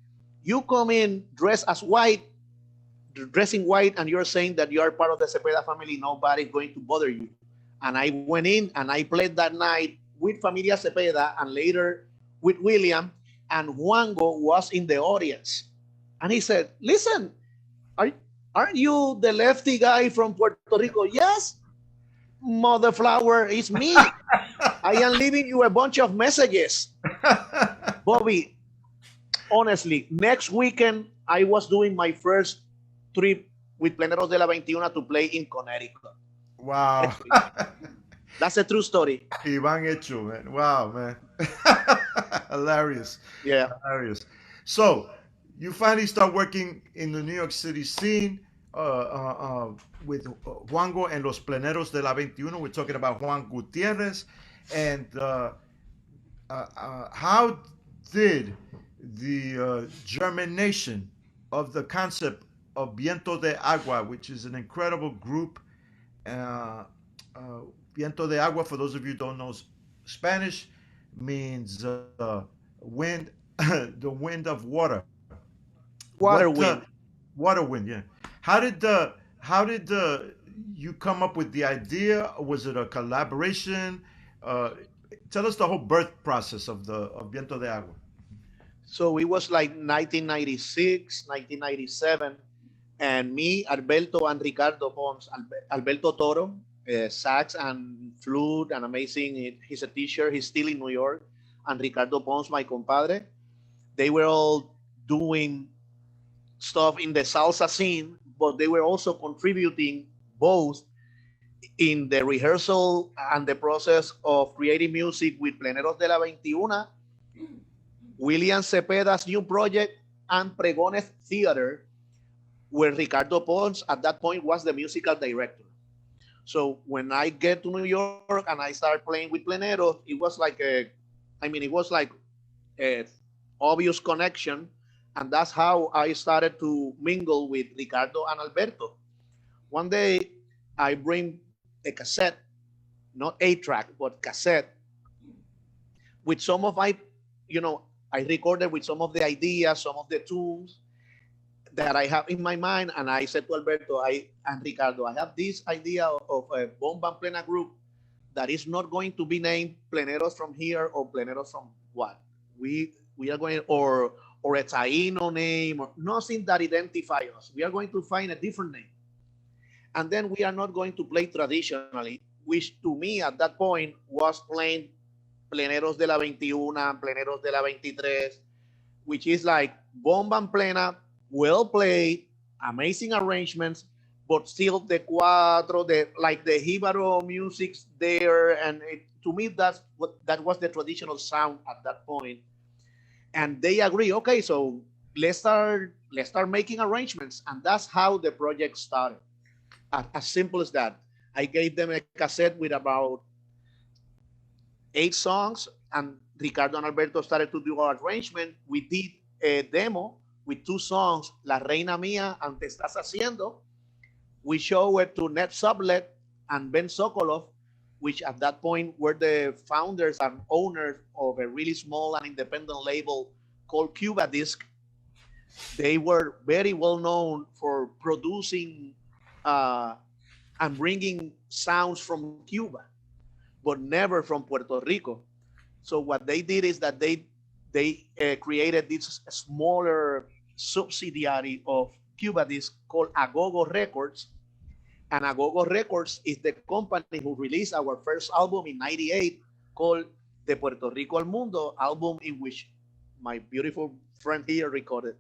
you come in dressed in white, and you're saying that you are part of the Cepeda family. Nobody's going to bother you. And I went in and I played that night with Familia Cepeda and later with William, and Juango was in the audience. And he said, listen, aren't you the lefty guy from Puerto Rico? Yes, mother flower, it's me. I am leaving you a bunch of messages. Bobby, honestly, next weekend, I was doing my first trip with Pleneros de la 21 to play in Connecticut. Wow. That's a true story. Iván hecho, man. Wow, man. Hilarious. Yeah. Hilarious. So you finally start working in the New York City scene with Juango and Los Pleneros de la 21. We're talking about Juan Gutierrez. And how did the germination of the concept of Viento de Agua, which is an incredible group, Viento de Agua, for those of you who don't know Spanish, means wind, the wind of water. Water wind. Water wind, yeah. How did you come up with the idea? Was it a collaboration? Tell us the whole birth process of Viento de Agua. So it was like 1996, 1997, and me, Alberto, and Ricardo Pons, Alberto Toro, sax and flute and amazing. He's a teacher. He's still in New York. And Ricardo Pons, my compadre. They were all doing stuff in the salsa scene, but they were also contributing both in the rehearsal and the process of creating music with Pleneros de la 21, William Cepeda's new project, and Pregones Theater, where Ricardo Pons at that point was the musical director. So when I get to New York and I start playing with Pleneros, it was like a obvious connection. And that's how I started to mingle with Ricardo and Alberto. One day I bring a cassette, not 8-track, but cassette, with some of I recorded with some of the ideas, some of the tunes that I have in my mind. And I said to Alberto and Ricardo, I have this idea of a bomba and plena group that is not going to be named Pleneros from here or Pleneros from what? We are going, or a Taino name, or nothing that identifies us. We are going to find a different name. And then we are not going to play traditionally, which to me at that point was playing Pleneros de la 21, Pleneros de la 23, which is like bomba and plena, well played, amazing arrangements, but still the cuatro, the Jíbaro music's there. And to me, that was the traditional sound at that point. And they agree, okay, so let's start making arrangements. And that's how the project started. As simple as that. I gave them a cassette with about 8 songs, and Ricardo and Alberto started to do our arrangement. We did a demo with 2 songs, La Reina Mía and Te Estás Haciendo. We showed it to Ned Sublet and Ben Sokolov, which at that point were the founders and owners of a really small and independent label called Cuba Disc. They were very well known for producing and bringing sounds from Cuba, but never from Puerto Rico. So what they did is that they created this smaller subsidiary of Cuba Disc called Agogo Records. And Agogo Records is the company who released our first album in '98 called De Puerto Rico al Mundo, album in which my beautiful friend here recorded.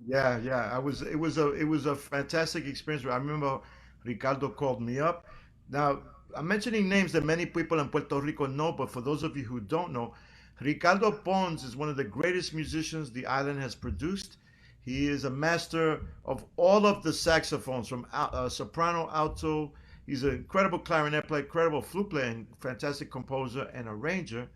Yeah, yeah. It was a fantastic experience. I remember Ricardo called me up. Now, I'm mentioning names that many people in Puerto Rico know, but for those of you who don't know, Ricardo Pons is one of the greatest musicians the island has produced. He is a master of all of the saxophones, from soprano, alto. He's an incredible clarinet player, incredible flute player, and fantastic composer and arranger.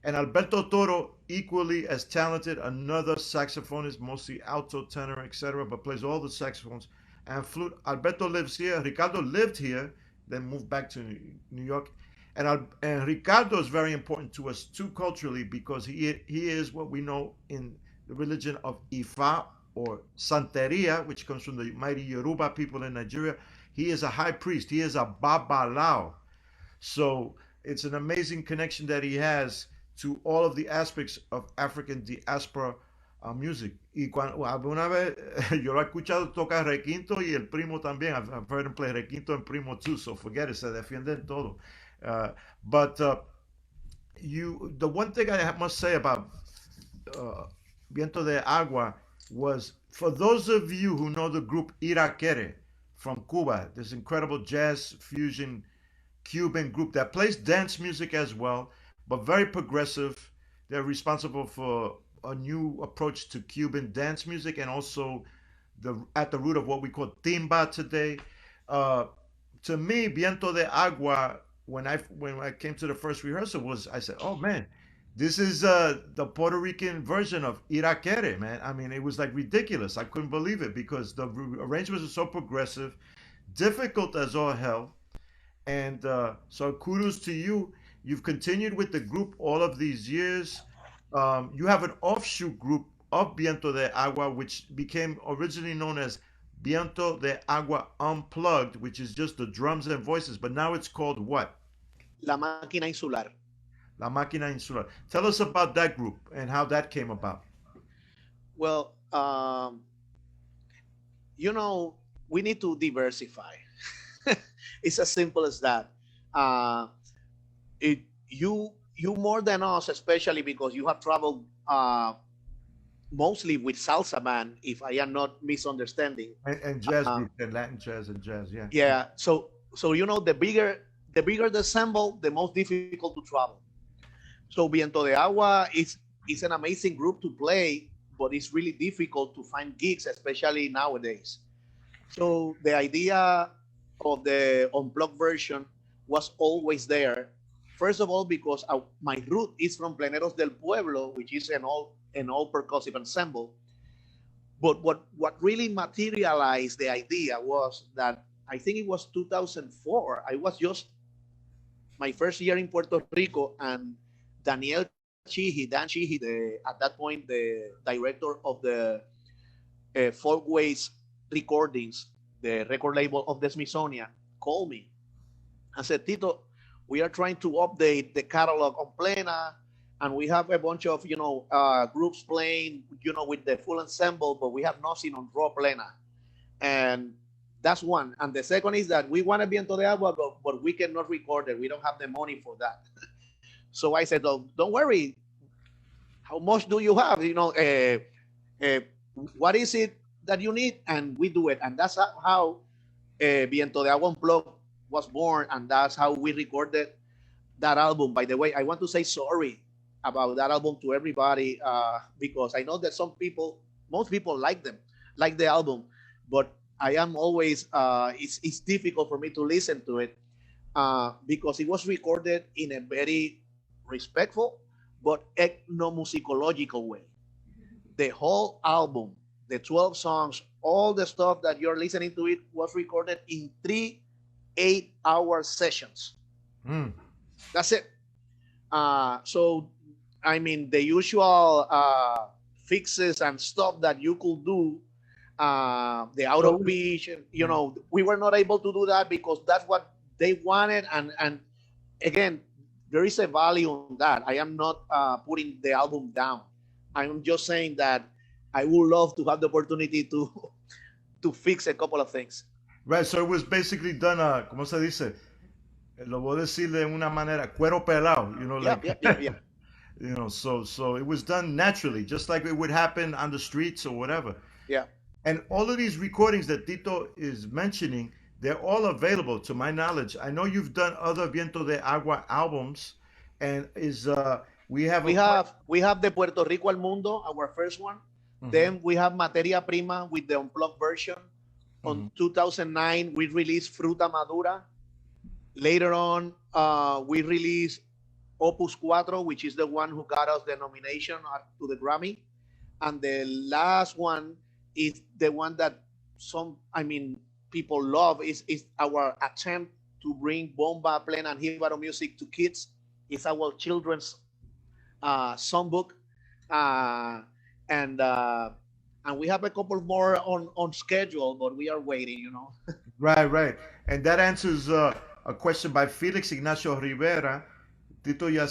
And Alberto Toro, equally as talented, another saxophonist, mostly alto, tenor, etc., but plays all the saxophones and flute. Alberto lives here. Ricardo lived here, then moved back to New York. And Ricardo is very important to us too culturally, because he is what we know in the religion of Ifa or Santeria, which comes from the mighty Yoruba people in Nigeria. He is a high priest. He is a babalao. So it's an amazing connection that he has to all of the aspects of African diaspora music. Y cuando, alguna vez yo lo he escuchado tocar requinto y el primo también. I've heard him play requinto and primo too, so forget it, se defienden todo. But the one thing I must say about Viento de Agua was, for those of you who know the group Iraquere from Cuba, this incredible jazz fusion Cuban group that plays dance music as well, but very progressive. They're responsible for a new approach to Cuban dance music, and also at the root of what we call timba today. To me, Viento de Agua, when I came to the first rehearsal, I said, oh man, this is the Puerto Rican version of Iraquere, man. I mean, it was like ridiculous. I couldn't believe it, because the arrangements are so progressive, difficult as all hell. And so kudos to you. You've continued with the group all of these years. You have an offshoot group of Viento de Agua, which became originally known as Viento de Agua Unplugged, which is just the drums and voices. But now it's called what? La Máquina Insular. La Máquina Insular. Tell us about that group and how that came about. Well, we need to diversify. It's as simple as that. You more than us, especially because you have traveled mostly with salsa band, if I am not misunderstanding. And jazz, and Latin jazz and jazz, yeah. Yeah. So the bigger the ensemble, the most difficult to travel. So Viento de Agua is an amazing group to play, but it's really difficult to find gigs, especially nowadays. So the idea of the unplugged version was always there. First of all, because my root is from Pleneros del Pueblo, which is an all percussive ensemble. But what really materialized the idea was that, I think it was 2004. I was just my first year in Puerto Rico, and Dan Chihi, at that point the director of the Folkways Recordings, the record label of the Smithsonian, called me and said, Tito, we are trying to update the catalog on Plena, and we have a bunch of groups playing with the full ensemble, but we have nothing on raw Plena. And that's one. And the second is that we want to be Viento de Agua, but we cannot record it. We don't have the money for that. So I said, oh, don't worry. How much do you have? What is it that you need? And we do it. And that's how Viento de Agua Unplugged was born, and that's how we recorded that album. By the way, I want to say sorry about that album to everybody, because I know that most people like the album, but I am always, it's difficult for me to listen to it. because it was recorded in a very respectful but ethnomusicological way. The whole album, the 12 songs, all the stuff that you're listening to, it was recorded in 3 8-hour sessions. That's it. So, I mean, the usual fixes and stuff that you could do, the out of pitch, you know, we were not able to do that because that's what they wanted. And again, there is a value on that. I am not putting the album down. I'm just saying that I would love to have the opportunity to fix a couple of things. Right, so it was basically done, ¿cómo se dice? Lo voy a decir de una manera, cuero pelado, you know, like, Yeah. you know, so it was done naturally, just like it would happen on the streets or whatever. Yeah. And all of these recordings that Tito is mentioning, they're all available to my knowledge. I know you've done other Viento de Agua albums, and we have the Puerto Rico al Mundo, our first one. Then we have Materia Prima with the unplugged version. On 2009, we released Fruta Madura. Later on, we released Opus Cuatro, which is the one who got us the nomination to the Grammy. And the last one is the one that people love, is our attempt to bring bomba, plena, and jíbaro music to kids. It's our children's songbook. And we have a couple more on schedule, but we are waiting, you know. Right. And that answers a question by Felix Ignacio Rivera. Tito, ya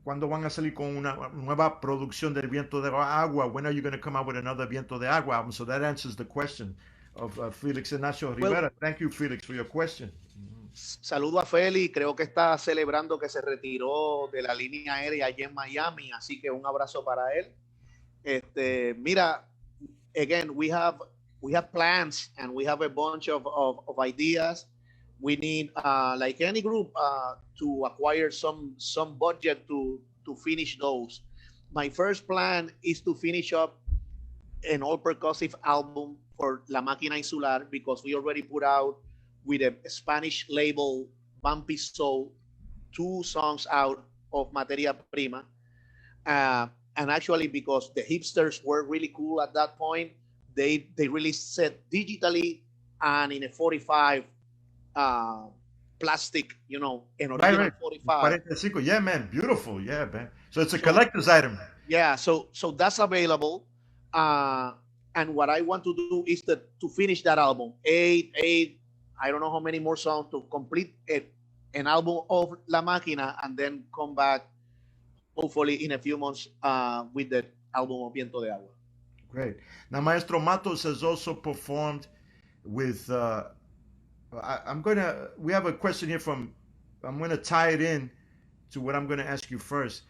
¿cuándo van a salir con una nueva producción del Viento de Agua? When are you going to come out with another Viento de Agua album? So that answers the question of Felix Ignacio Rivera. Well, thank you, Felix, for your question. Saludo a Feli, creo que está celebrando que se retiró de la línea aérea allá en Miami, así que un abrazo para él. Mira, again, we have plans and we have a bunch of ideas. We need, like any group, to acquire some budget to finish those. My first plan is to finish up an all percussive album for La Máquina Insular, because we already put out with a Spanish label, Bumpy Soul, 2 songs out of Materia Prima. And actually, because the hipsters were really cool at that point, they released it digitally and in a 45 plastic, you know, an original 45. 45. Yeah, man, beautiful. Yeah, man. So it's a collector's item. Yeah, so that's available. And what I want to do is to finish that album. 8, I don't know how many more songs to complete an album of La Máquina, and then come back hopefully in a few months with the album of Viento de Agua. Great. Now, Maestro Matos has also performed with, we have a question here I'm going to tie it in to what I'm going to ask you first.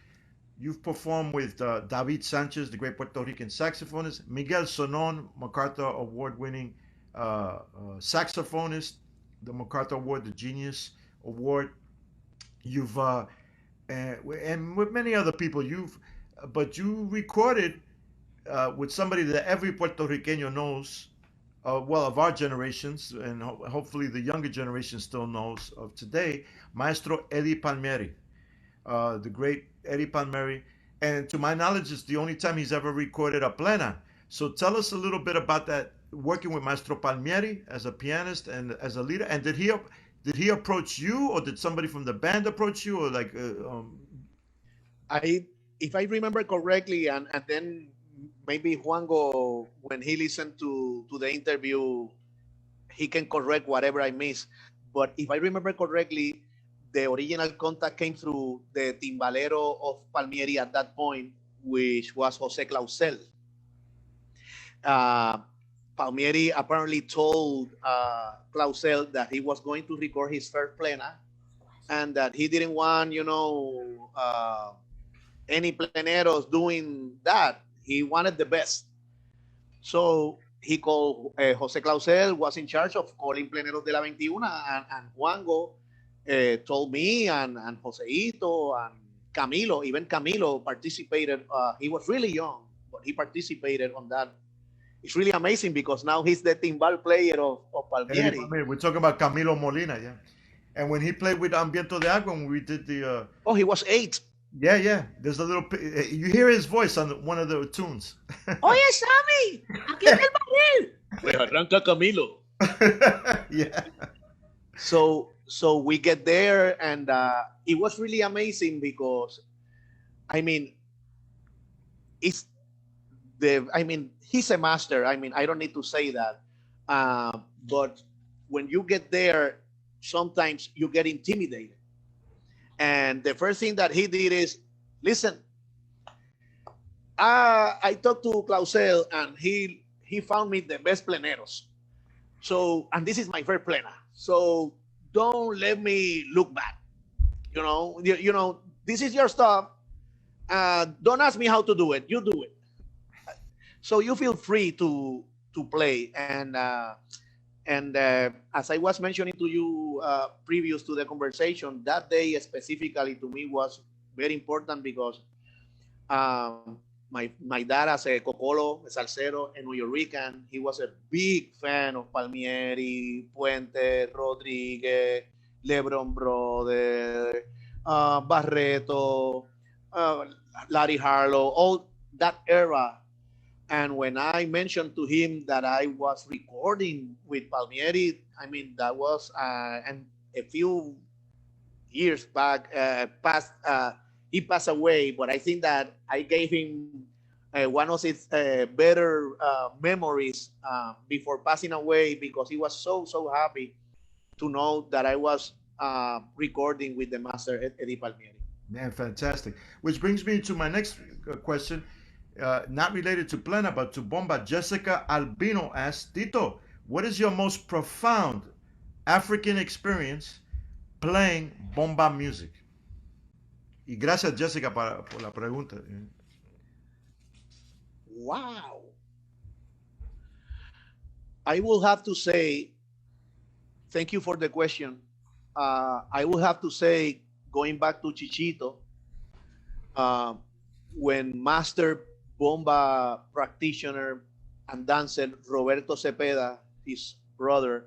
You've performed with David Sanchez, the great Puerto Rican saxophonist, Miguel Zenon, MacArthur Award-winning saxophonist, the MacArthur Award, the Genius Award. You've and with many other people, but you recorded with somebody that every Puerto Riqueño knows, well, of our generations, and hopefully the younger generation still knows of today, Maestro Eddie Palmieri, the great Eddie Palmieri. And to my knowledge, it's the only time he's ever recorded a plena. So tell us a little bit about that, working with Maestro Palmieri as a pianist and as a leader. And did he approach you, or did somebody from the band approach you, or like? If I remember correctly, and then maybe Juango, when he listened to the interview, he can correct whatever I miss. But if I remember correctly, the original contact came through the timbalero of Palmieri at that point, which was Jose Clausel. Palmieri apparently told Clausel that he was going to record his first plena, and that he didn't want, any pleneros doing that. He wanted the best. So he called, Jose Clausel was in charge of calling Pleneros de la 21, and Juango told me, and Joseito, and Camilo, even Camilo participated. He was really young, but he participated on that. It's really amazing because now he's the timbal player of Palmieri. We're talking about Camilo Molina, yeah. And when he played with Viento de Agua, when we did the Oh, he was 8. yeah, there's a little you hear his voice on one of the tunes. Oye, Sammy, aquí está el barril. Pues arranca Camilo. Yeah. So we get there, and it was really amazing because, I mean, he's a master. I mean, I don't need to say that, but when you get there, sometimes you get intimidated. And the first thing that he did is, listen, I talked to Clausel, and he found me the best Pleneros. So, and this is my first Plena. So don't let me look bad. You know, this is your stuff. Don't ask me how to do it. You do it. So you feel free to play. And as I was mentioning to you previous to the conversation, that day specifically to me was very important because my dad, as a cocolo, a salsero, a New Yorican, he was a big fan of Palmieri, Puente, Rodriguez, Lebron Brother, Barreto, Larry Harlow, all that era. And when I mentioned to him that I was recording with Palmieri, I mean, that was and a few years back, he passed away, but I think that I gave him one of his better memories before passing away, because he was so happy to know that I was recording with the master Eddie Palmieri. Man, fantastic. Which brings me to my next question, not related to Plena, but to bomba. Jessica Albino asks, Tito, what is your most profound African experience playing bomba music? Y gracias, Jessica, por la pregunta. Wow. I will have to say, thank you for the question. I will have to say, going back to Chichito, when master bomba practitioner and dancer Roberto Cepeda, his brother,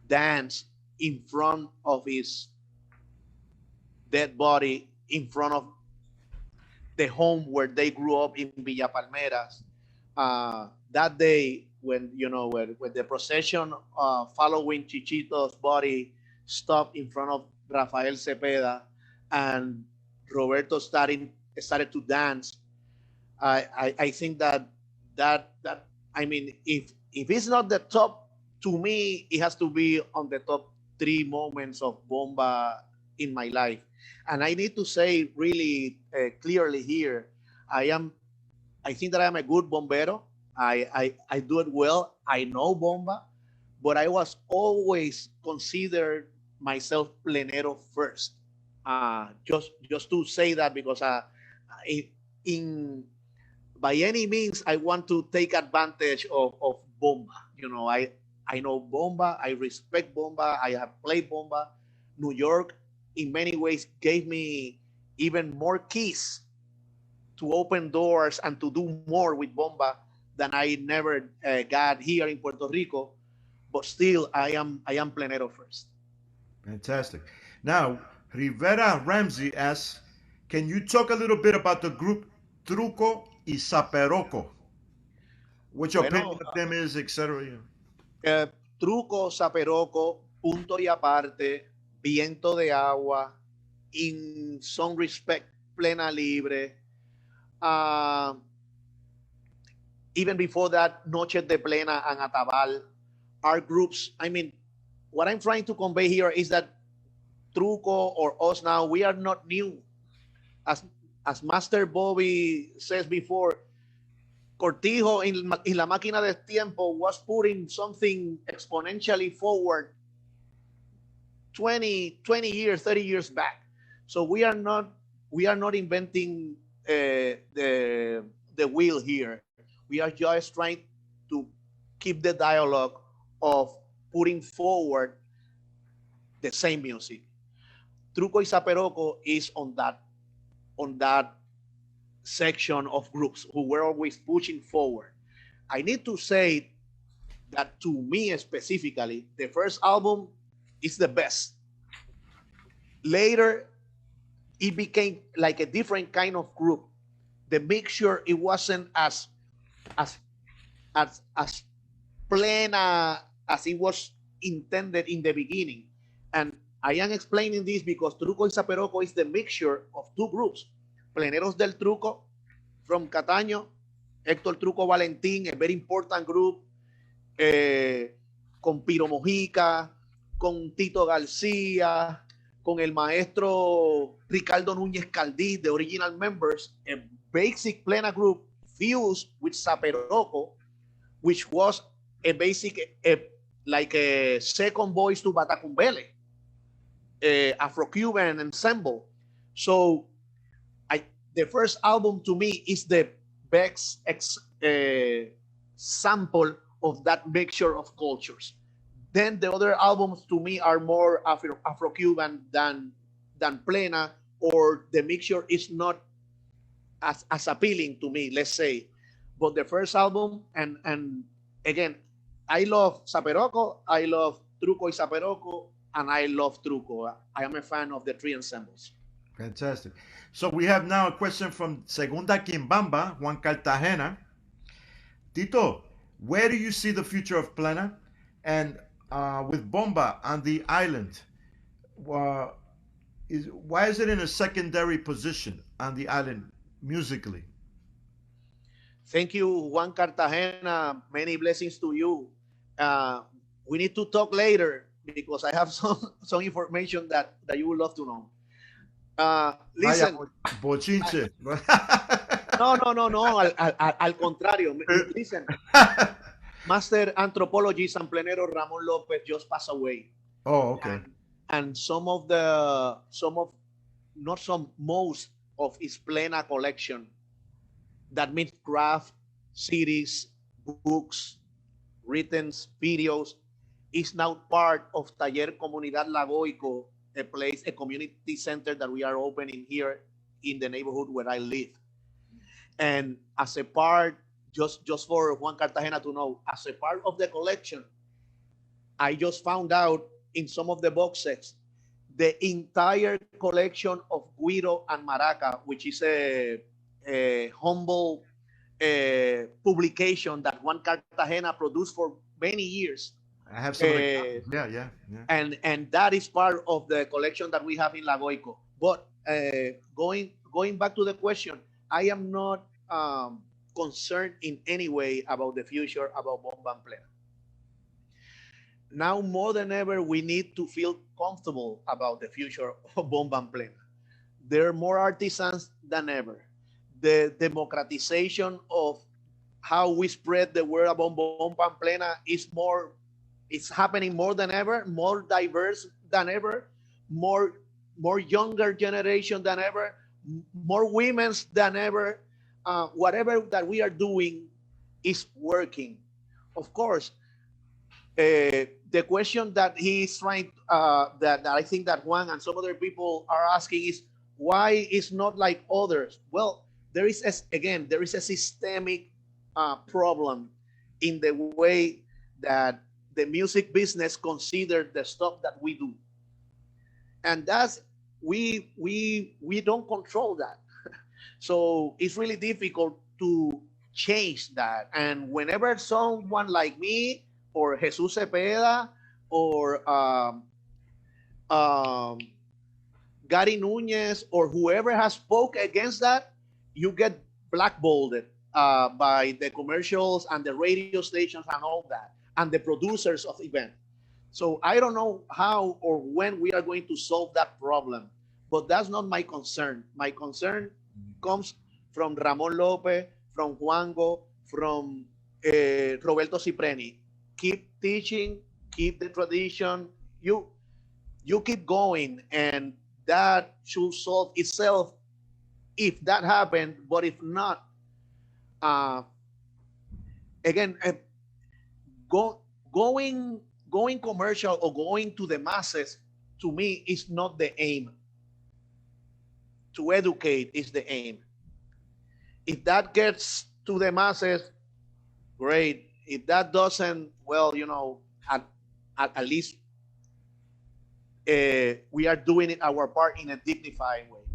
danced in front of his dead body, in front of the home where they grew up in Villa Palmeras. That day, when when the procession following Chichito's body stopped in front of Rafael Cepeda, and Roberto started to dance, I think that I mean, if it's not the top, to me, it has to be on the top 3 moments of bomba in my life. And I need to say really clearly here, I think that I'm a good bombero. I do it well. I know bomba, but I was always considered myself Plenero first. Just to say that, because in by any means I want to take advantage of bomba. I know bomba. I respect bomba. I have played bomba. New York, in many ways, gave me even more keys to open doors and to do more with bomba than I never got here in Puerto Rico. But still, I am Plenero first. Fantastic. Now, Rivera Ramsey asks, can you talk a little bit about the group Truco y Saperoco? What your opinion of them is, etc. Truco, Saperoco, Punto y Aparte, Viento de Agua, in some respect, Plena Libre. Even before that, Noches de Plena and Atabal are groups. I mean, what I'm trying to convey here is that Truco or us now, we are not new. As Master Bobby says before, Cortijo in La Máquina del Tiempo was putting something exponentially forward 20 years, 30 years back. So we are not inventing the wheel here. We are just trying to keep the dialogue of putting forward the same music. Truco y Saperoco is on that section of groups who were always pushing forward. I need to say that to me specifically, the first album is the best. Later, it became like a different kind of group. The mixture, it wasn't as as plena as it was intended in the beginning. And I am explaining this because Truco y Saperoco is the mixture of two groups. Pleneros del Truco from Cataño, Héctor Truco Valentín, a very important group, con Piro Mojica, con Tito García, con el maestro Ricardo Núñez Caldiz, the original members, a basic plena group fused with Saperoco, which was a basic, like a second voice to Batacumbele, Afro-Cuban ensemble. So the first album to me is the best sample of that mixture of cultures. Then the other albums to me are more Afro-Cuban than Plena, or the mixture is not as appealing to me, let's say. But the first album, and again, I love Saperoco, I love Truco y Saperoco, and I love Truco. I am a fan of the three ensembles. Fantastic. So we have now a question from Segunda Quimbamba, Juan Cartagena. Tito, where do you see the future of Plena and with bomba on the island? Why is it in a secondary position on the island musically? Thank you, Juan Cartagena. Many blessings to you. We need to talk later because I have some information that you would love to know. Listen. Bochinche. No. Al contrario. Listen. Master anthropologist and Plenero Ramon Lopez just passed away. Oh, okay. And most of his Plena collection, that means craft, CDs, books, written videos, is now part of Taller Comunidad La Goyco, a community center that we are opening here in the neighborhood where I live. And as a part, just for Juan Cartagena to know, as a part of the collection, I just found out in some of the box sets, the entire collection of Guiro and Maraca, which is a humble publication that Juan Cartagena produced for many years. I have some. Yeah. And that is part of the collection that we have in La Goyco. But going back to the question, I am not concerned in any way about the future about bomba and plena. Now more than ever, we need to feel comfortable about the future of bomba and plena. There are more artisans than ever. The democratization of how we spread the word about bomba and plena it's happening more than ever, more diverse than ever, more younger generation than ever, more women's than ever. Whatever that we are doing is working. Of course, the question that he is trying, that I think that Juan and some other people are asking is, why is not like others? Well, there is a systemic problem in the way that the music business considers the stuff that we do, and that's we don't control that. So it's really difficult to change that. And whenever someone like me or Jesus Cepeda or Gary Nunez or whoever has spoke against that, you get blackballed by the commercials and the radio stations and all that, and the producers of event. So I don't know how or when we are going to solve that problem, but that's not my concern. My concern comes from Ramon Lopez, from Juango, from Roberto Cipreni. Keep teaching, keep the tradition. You keep going, and that should solve itself if that happened. But if not, again, going commercial or going to the masses, to me, is not the aim. To educate is the aim. If that gets to the masses, great. If that doesn't, well, at least we are doing it our part in a dignified way.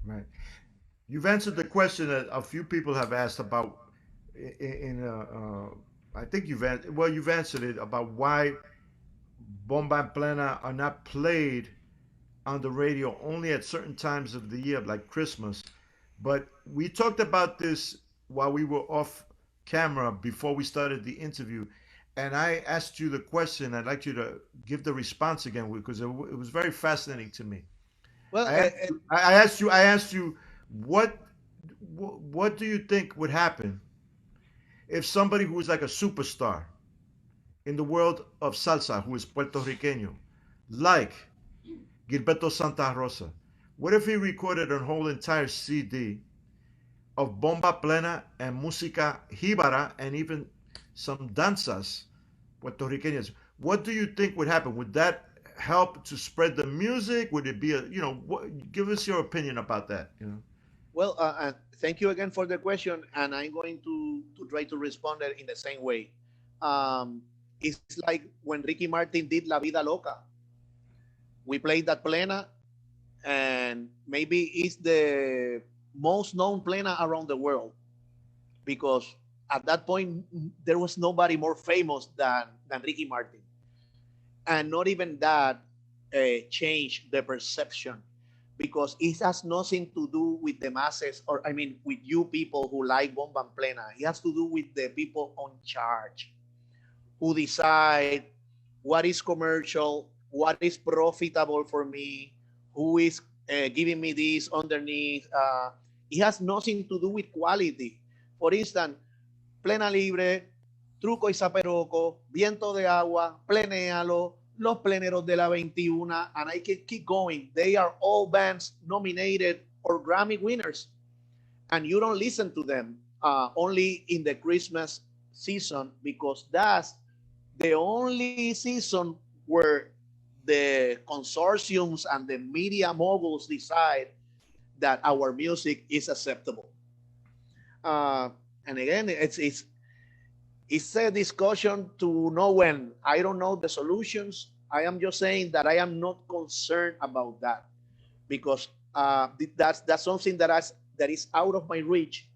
Right. You've answered the question that a few people have asked about. I think you've answered it about why bomba and plena are not played on the radio only at certain times of the year, like Christmas. But we talked about this while we were off camera before we started the interview, and I asked you the question. I'd like you to give the response again because it was very fascinating to me. Well, I asked you what do you think would happen if somebody who is like a superstar in the world of salsa, who is Puerto Riqueño, like Gilberto Santa Rosa, what if he recorded a whole entire CD of bomba plena and música jíbara and even some danzas puertorriqueñas? What do you think would happen? Would that help to spread the music? Would it be give us your opinion about that? Well, thank you again for the question, and I'm going to try to respond it in the same way. It's like when Ricky Martin did La Vida Loca. We played that plena, and maybe it's the most known plena around the world, because at that point there was nobody more famous than Ricky Martin, and not even that changed the perception, because it has nothing to do with the masses, or I mean with you people who like bomba and plena. It has to do with the people on charge who decide what is commercial, what is profitable for me, who is giving me this underneath. It has nothing to do with quality. For instance, Plena Libre, Truco y Zaperoco, Viento de Agua, Plenéalo, Los Pleneros de la 21, and I can keep going. They are all bands nominated or Grammy winners, and you don't listen to them only in the Christmas season, because that's the only season where the consortiums and the media moguls decide that our music is acceptable. And again, it's a discussion to know when. I don't know the solutions. I am just saying that I am not concerned about that, because that's something that is out of my reach.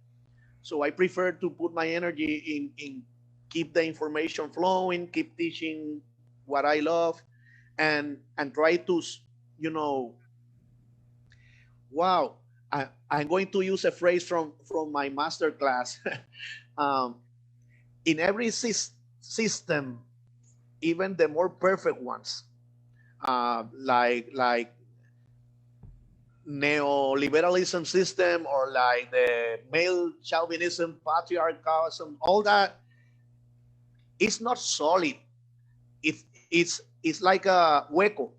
So I prefer to put my energy in keep the information flowing, keep teaching what I love, and try to, wow, I'm going to use a phrase from my master class. In every system, even the more perfect ones, like neoliberalism system, or like the male chauvinism, patriarchalism, all that, it's not solid. It's like a hueco.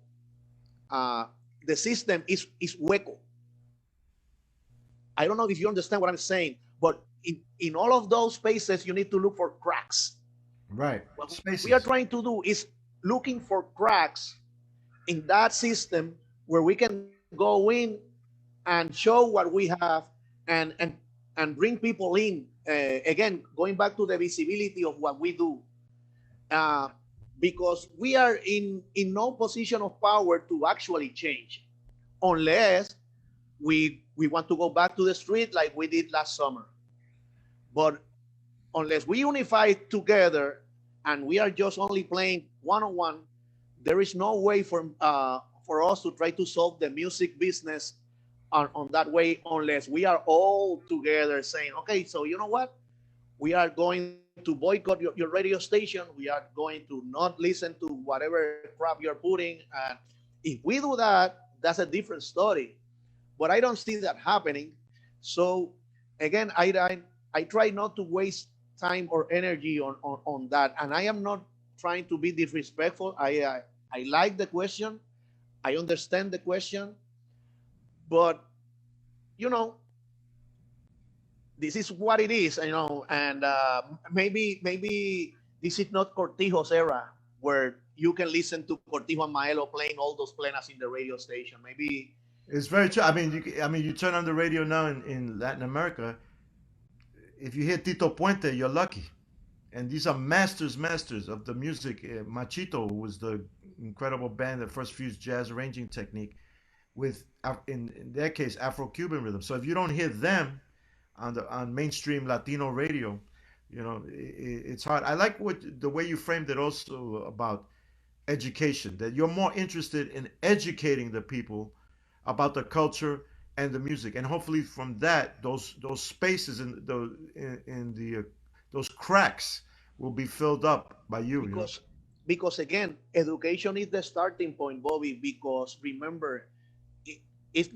The system is hueco. I don't know if you understand what I'm saying, but in all of those spaces, you need to look for cracks. Right. What we are trying to do is looking for cracks in that system where we can go in and show what we have and bring people in. Again, going back to the visibility of what we do. Because we are in no position of power to actually change, unless we want to go back to the street like we did last summer. But unless we unify together and we are just only playing one-on-one, there is no way for us to try to solve the music business on that way, unless we are all together saying, okay, so you know what? We are going to boycott your radio station. We are going to not listen to whatever crap you're putting. And if we do that, that's a different story. But I don't see that happening. So again, I try not to waste time or energy on that. And I am not trying to be disrespectful. I like the question. I understand the question. But, this is what it is, and maybe this is not Cortijo's era where you can listen to Cortijo and Maelo playing all those plenas in the radio station. Maybe it's very true. I mean, you turn on the radio now in Latin America. If you hear Tito Puente, you're lucky, and these are masters of the music. Machito was the incredible band that first fused jazz arranging technique with, in their case, Afro-Cuban rhythm. So if you don't hear them on mainstream Latino radio, you know, it's hard. I like the way you framed it also about education, that you're more interested in educating the people about the culture and the music, and hopefully from that, those spaces those cracks will be filled up by you. Because again, education is the starting point, Bobby. Because remember, it's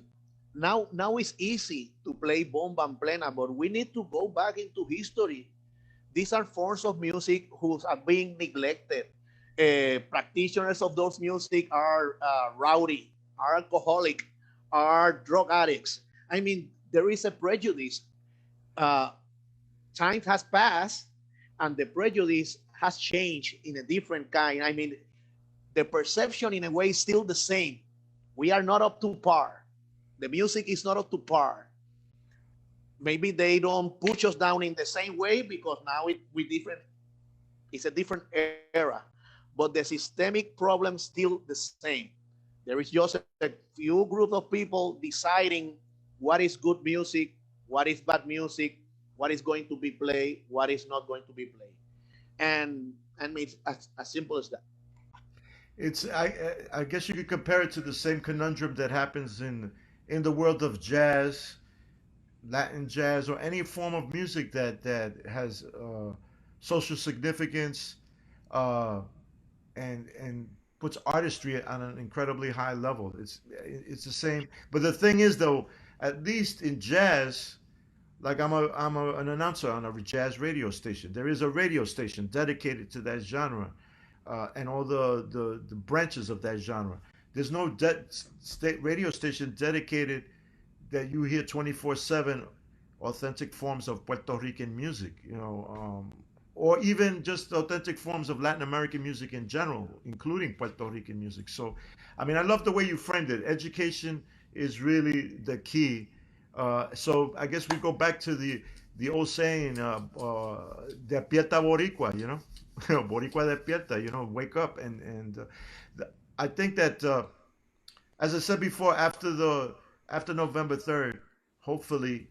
now it's easy to play bomba and plena, but we need to go back into history. These are forms of music who are being neglected. Practitioners of those music are rowdy, are alcoholic, are drug addicts. I mean, there is a prejudice. Time has passed, and the prejudice has changed in a different kind. I mean, the perception in a way is still the same. We are not up to par. The music is not up to par. Maybe they don't push us down in the same way because now it's a different era. But the systemic problem is still the same. There is just a few group of people deciding what is good music, what is bad music, what is going to be played, what is not going to be played. And it's as simple as that. It's I guess you could compare it to the same conundrum that happens in the world of jazz, Latin jazz, or any form of music that has social significance, and puts artistry on an incredibly high level. It's the same. But the thing is, though, at least in jazz, like I'm an announcer on a jazz radio station. There is a radio station dedicated to that genre, and all the branches of that genre. There's no state radio station dedicated that you hear 24/7 authentic forms of Puerto Rican music, you know, or even just authentic forms of Latin American music in general, including Puerto Rican music. So, I mean, I love the way you framed it. Education is really the key. So I guess we go back to the old saying, despierta Boricua, you know, Boricua despierta, you know, wake up. And I think that, as I said before, after November 3rd, hopefully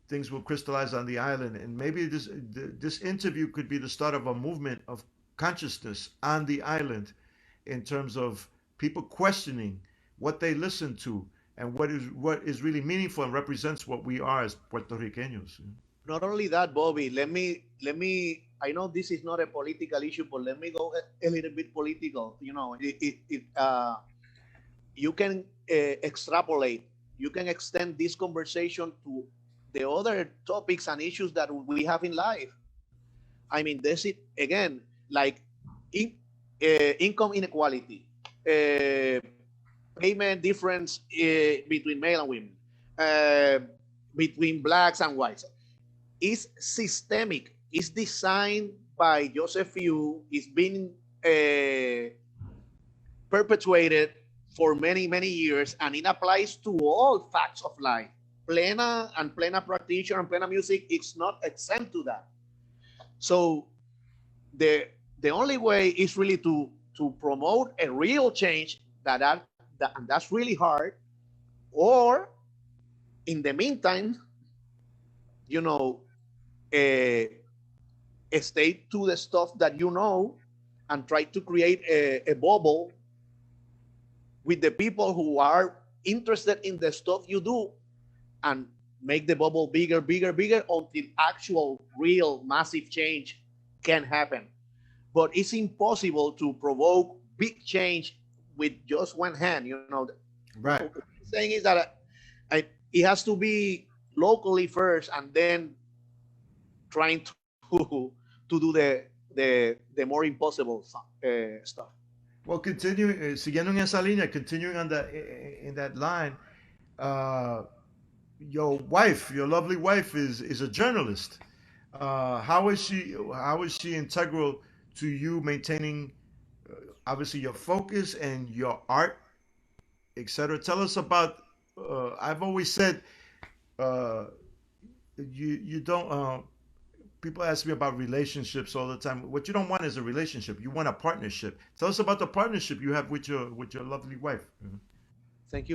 things will crystallize on the island, and maybe this interview could be the start of a movement of consciousness on the island, in terms of people questioning what they listen to and what is really meaningful and represents what we are as Puerto Ricanos. Not only that, Bobby, let me I know this is not a political issue, but let me go a little bit political. You know, you can extrapolate, you can extend this conversation to the other topics and issues that we have in life. I mean, this is again like income inequality, payment difference between male and women, between blacks and whites. It's systemic. It's designed by Joseph Yu. It's been perpetuated for many, many years, and it applies to all facts of life. Plena and Plena practitioner and Plena music, it's not exempt to that. So the only way is really to promote a real change and that's really hard. Or in the meantime, you know, stay to the stuff that you know and try to create a bubble with the people who are interested in the stuff you do, and make the bubble bigger until actual, real, massive change can happen. But it's impossible to provoke big change with just one hand. You know, right? What I'm saying is that it has to be locally first, and then trying to do the more impossible stuff. Well, continuing, siguiendo en esa línea, continuing in that line, your lovely wife, is a journalist. How is she integral to you maintaining, obviously, your focus and your art, etc.? Tell us about. I've always said, you don't. people ask me about relationships all the time. What you don't want is a relationship. You want a partnership. Tell us about the partnership you have with your lovely wife. Mhm. Thank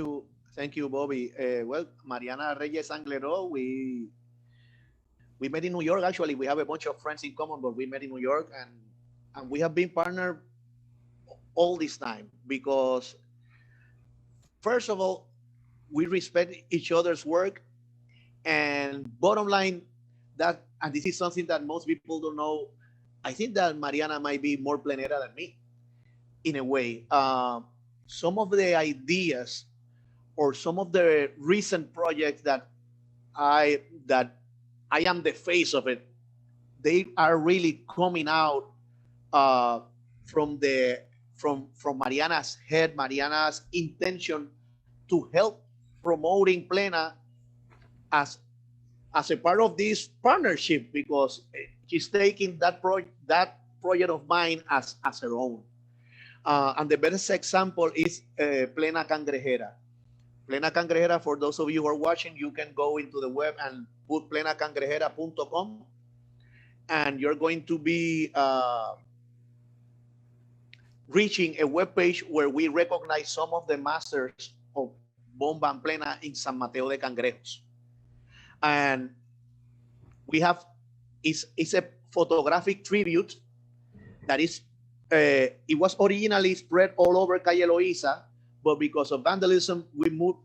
you, Bobby. Well, Mariana Reyes Anglero, we met in New York. Actually, we have a bunch of friends in common, but we met in New York, and we have been partnered all this time because, first of all, we respect each other's work, and bottom line, that and this is something that most people don't know. I think that Mariana might be more Plenera than me in a way. Some of the ideas or some of the recent projects that I am the face of it, they are really coming out uh, from Mariana's head, Mariana's intention to help promoting Plena as a part of this partnership because she's taking that project of mine as her own. And the best example is Plena Cangrejera. Plena Cangrejera, for those of you who are watching, you can go into the web and put plenacangrejera.com, and you're going to be reaching a web page where we recognize some of the masters of bomba and plena in San Mateo de Cangrejos. And we have, it's a photographic tribute that is, it was originally spread all over Calle Loíza, but because of vandalism, we moved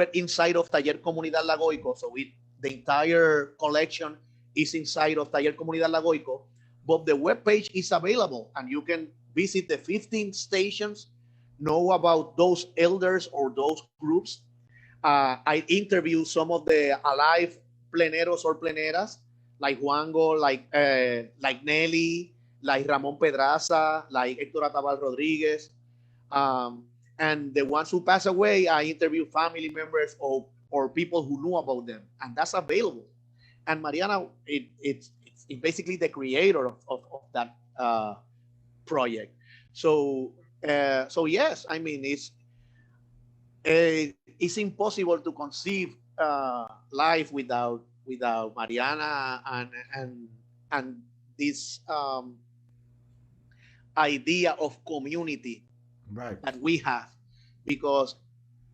it inside of Taller Comunidad La Goyco. So the entire collection is inside of Taller Comunidad La Goyco, but the webpage is available and you can visit the 15 stations, know about those elders or those groups. I interviewed some of the alive pleneros or pleneras, like Juango, like Nelly, like Ramon Pedraza, like Héctor Atabal Rodriguez. And the ones who passed away, I interviewed family members or people who knew about them, and that's available. And Mariana, it's basically the creator of that project. So yes, I mean it's impossible to conceive life without Mariana and this idea of community Right. that we have, because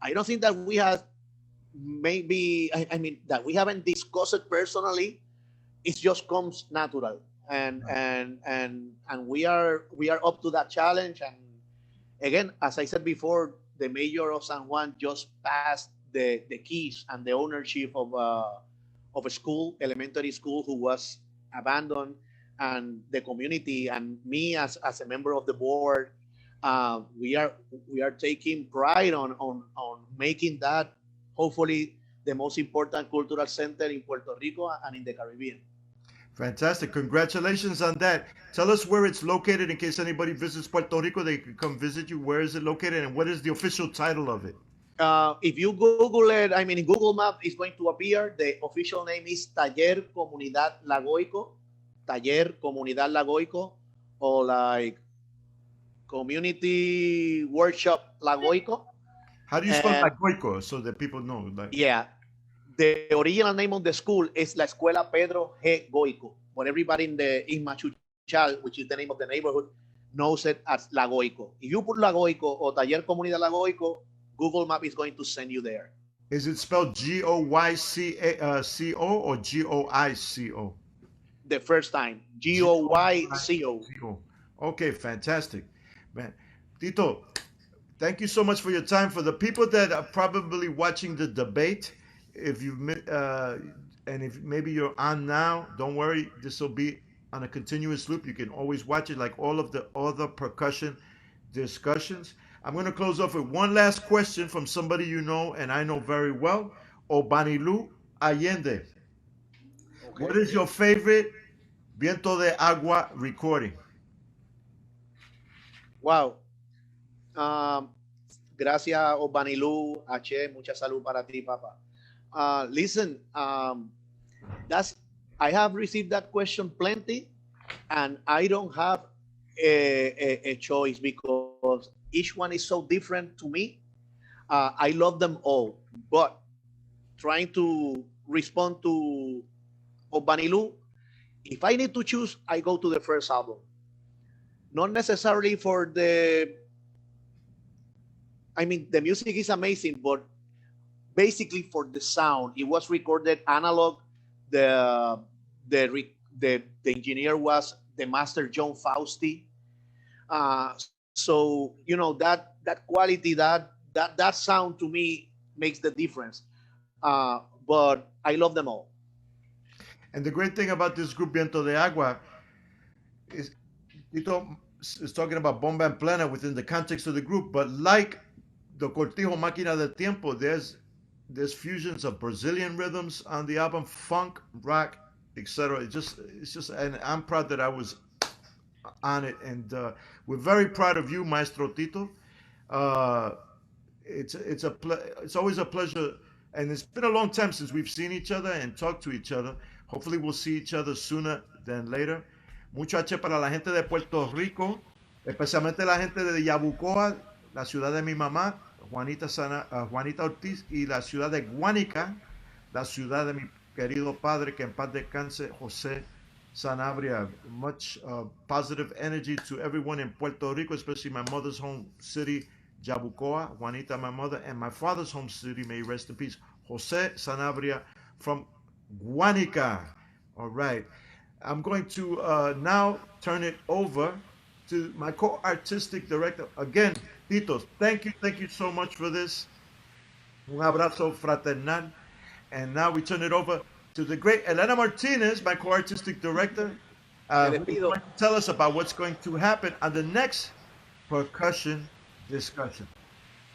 I don't think that we have I mean that we haven't discussed it personally. It just comes natural, and we are up to that challenge. And again, as I said before, the mayor of San Juan just passed the keys and the ownership of a school, elementary school, who was abandoned, and the community and me as a member of the board, we are taking pride on making that hopefully the most important cultural center in Puerto Rico and in the Caribbean. Fantastic. Congratulations on that. Tell us where it's located in case anybody visits Puerto Rico, they can come visit you. Where is it located and what is the official title of it? If you Google it, I mean, in Google Maps, it's going to appear. The official name is Taller Comunidad La Goyco, Taller Comunidad La Goyco, or like Community Workshop La Goyco. How do you spell La Goyco so that people know? Yeah, the original name of the school is La Escuela Pedro G. Goyco, but everybody in Machuchal, which is the name of the neighborhood, knows it as La Goyco. If you put La Goyco or Taller Comunidad La Goyco, Google Map is going to send you there. Is it spelled Goyco or Goico? The first time, Goyco. Okay, fantastic, man. Tito, thank you so much for your time. For the people that are probably watching the debate, if you and if maybe you're on now, don't worry. This will be on a continuous loop. You can always watch it like all of the other percussion discussions. I'm going to close off with one last question from somebody you know and I know very well, Obanilu Allende. Okay. What is your favorite Viento de Agua recording? Wow. Gracias, Obanilu H. Mucha salud para ti, Papa. Listen, I have received that question plenty, and I don't have a choice because each one is so different to me. I love them all, but trying to respond to Obanilu, if I need to choose, I go to the first album. Not necessarily for the, I mean, the music is amazing, but basically for the sound. It was recorded analog. The the engineer was the master John Fausti. So you know that quality, that sound to me makes the difference. But I love them all. And the great thing about this group Viento de Agua is Tito is talking about bomba and plena within the context of the group, but like the Cortijo Máquina del Tiempo, there's fusions of Brazilian rhythms on the album, funk, rock, etc. It's just, and I'm proud that I was on it, and we're very proud of you, Maestro Tito. It's always a pleasure, and it's been a long time since we've seen each other and talked to each other. Hopefully we'll see each other sooner than later. Mucho H para la gente de Puerto Rico, especialmente la gente de Yabucoa, la ciudad de mi mamá, Juanita Ortiz, y la ciudad de Guánica, la ciudad de mi querido padre, que en paz descanse, José Sanabria. Much positive energy to everyone in Puerto Rico, especially my mother's home city, Yabucoa, Juanita, my mother, and my father's home city, may he rest in peace, José Sanabria from Guánica. All right. I'm going to now turn it over to my co-artistic director. Again, Tito, thank you so much for this. Un abrazo fraternal. And now we turn it over to the great Elena Martinez, my co-artistic director, who's going to tell us about what's going to happen on the next percussion discussion.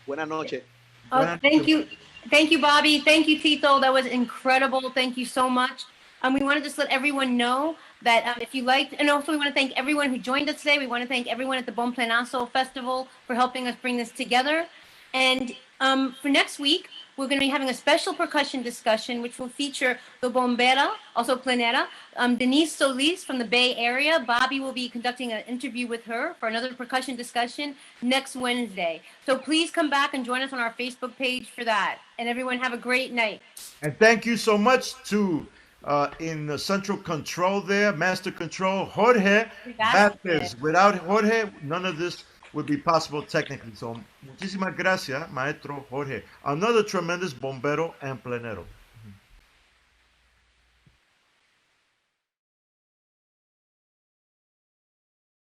Buenas noches. Thank you. Thank you, Bobby. Thank you, Tito. That was incredible. Thank you so much. We want to just let everyone know that if you liked, and also we want to thank everyone who joined us today. We want to thank everyone at the Bomplenazo Festival for helping us bring this together. And for next week, we're going to be having a special percussion discussion, which will feature the bombera, also Plenera, Denise Solis from the Bay Area. Bobby will be conducting an interview with her for another percussion discussion next Wednesday. So please come back and join us on our Facebook page for that. And everyone have a great night. And thank you so much to in the central control there, master control, Jorge Vázquez. Without Jorge, none of this would be possible technically. So, muchísimas gracias, Maestro Jorge. Another tremendous bombero and plenero.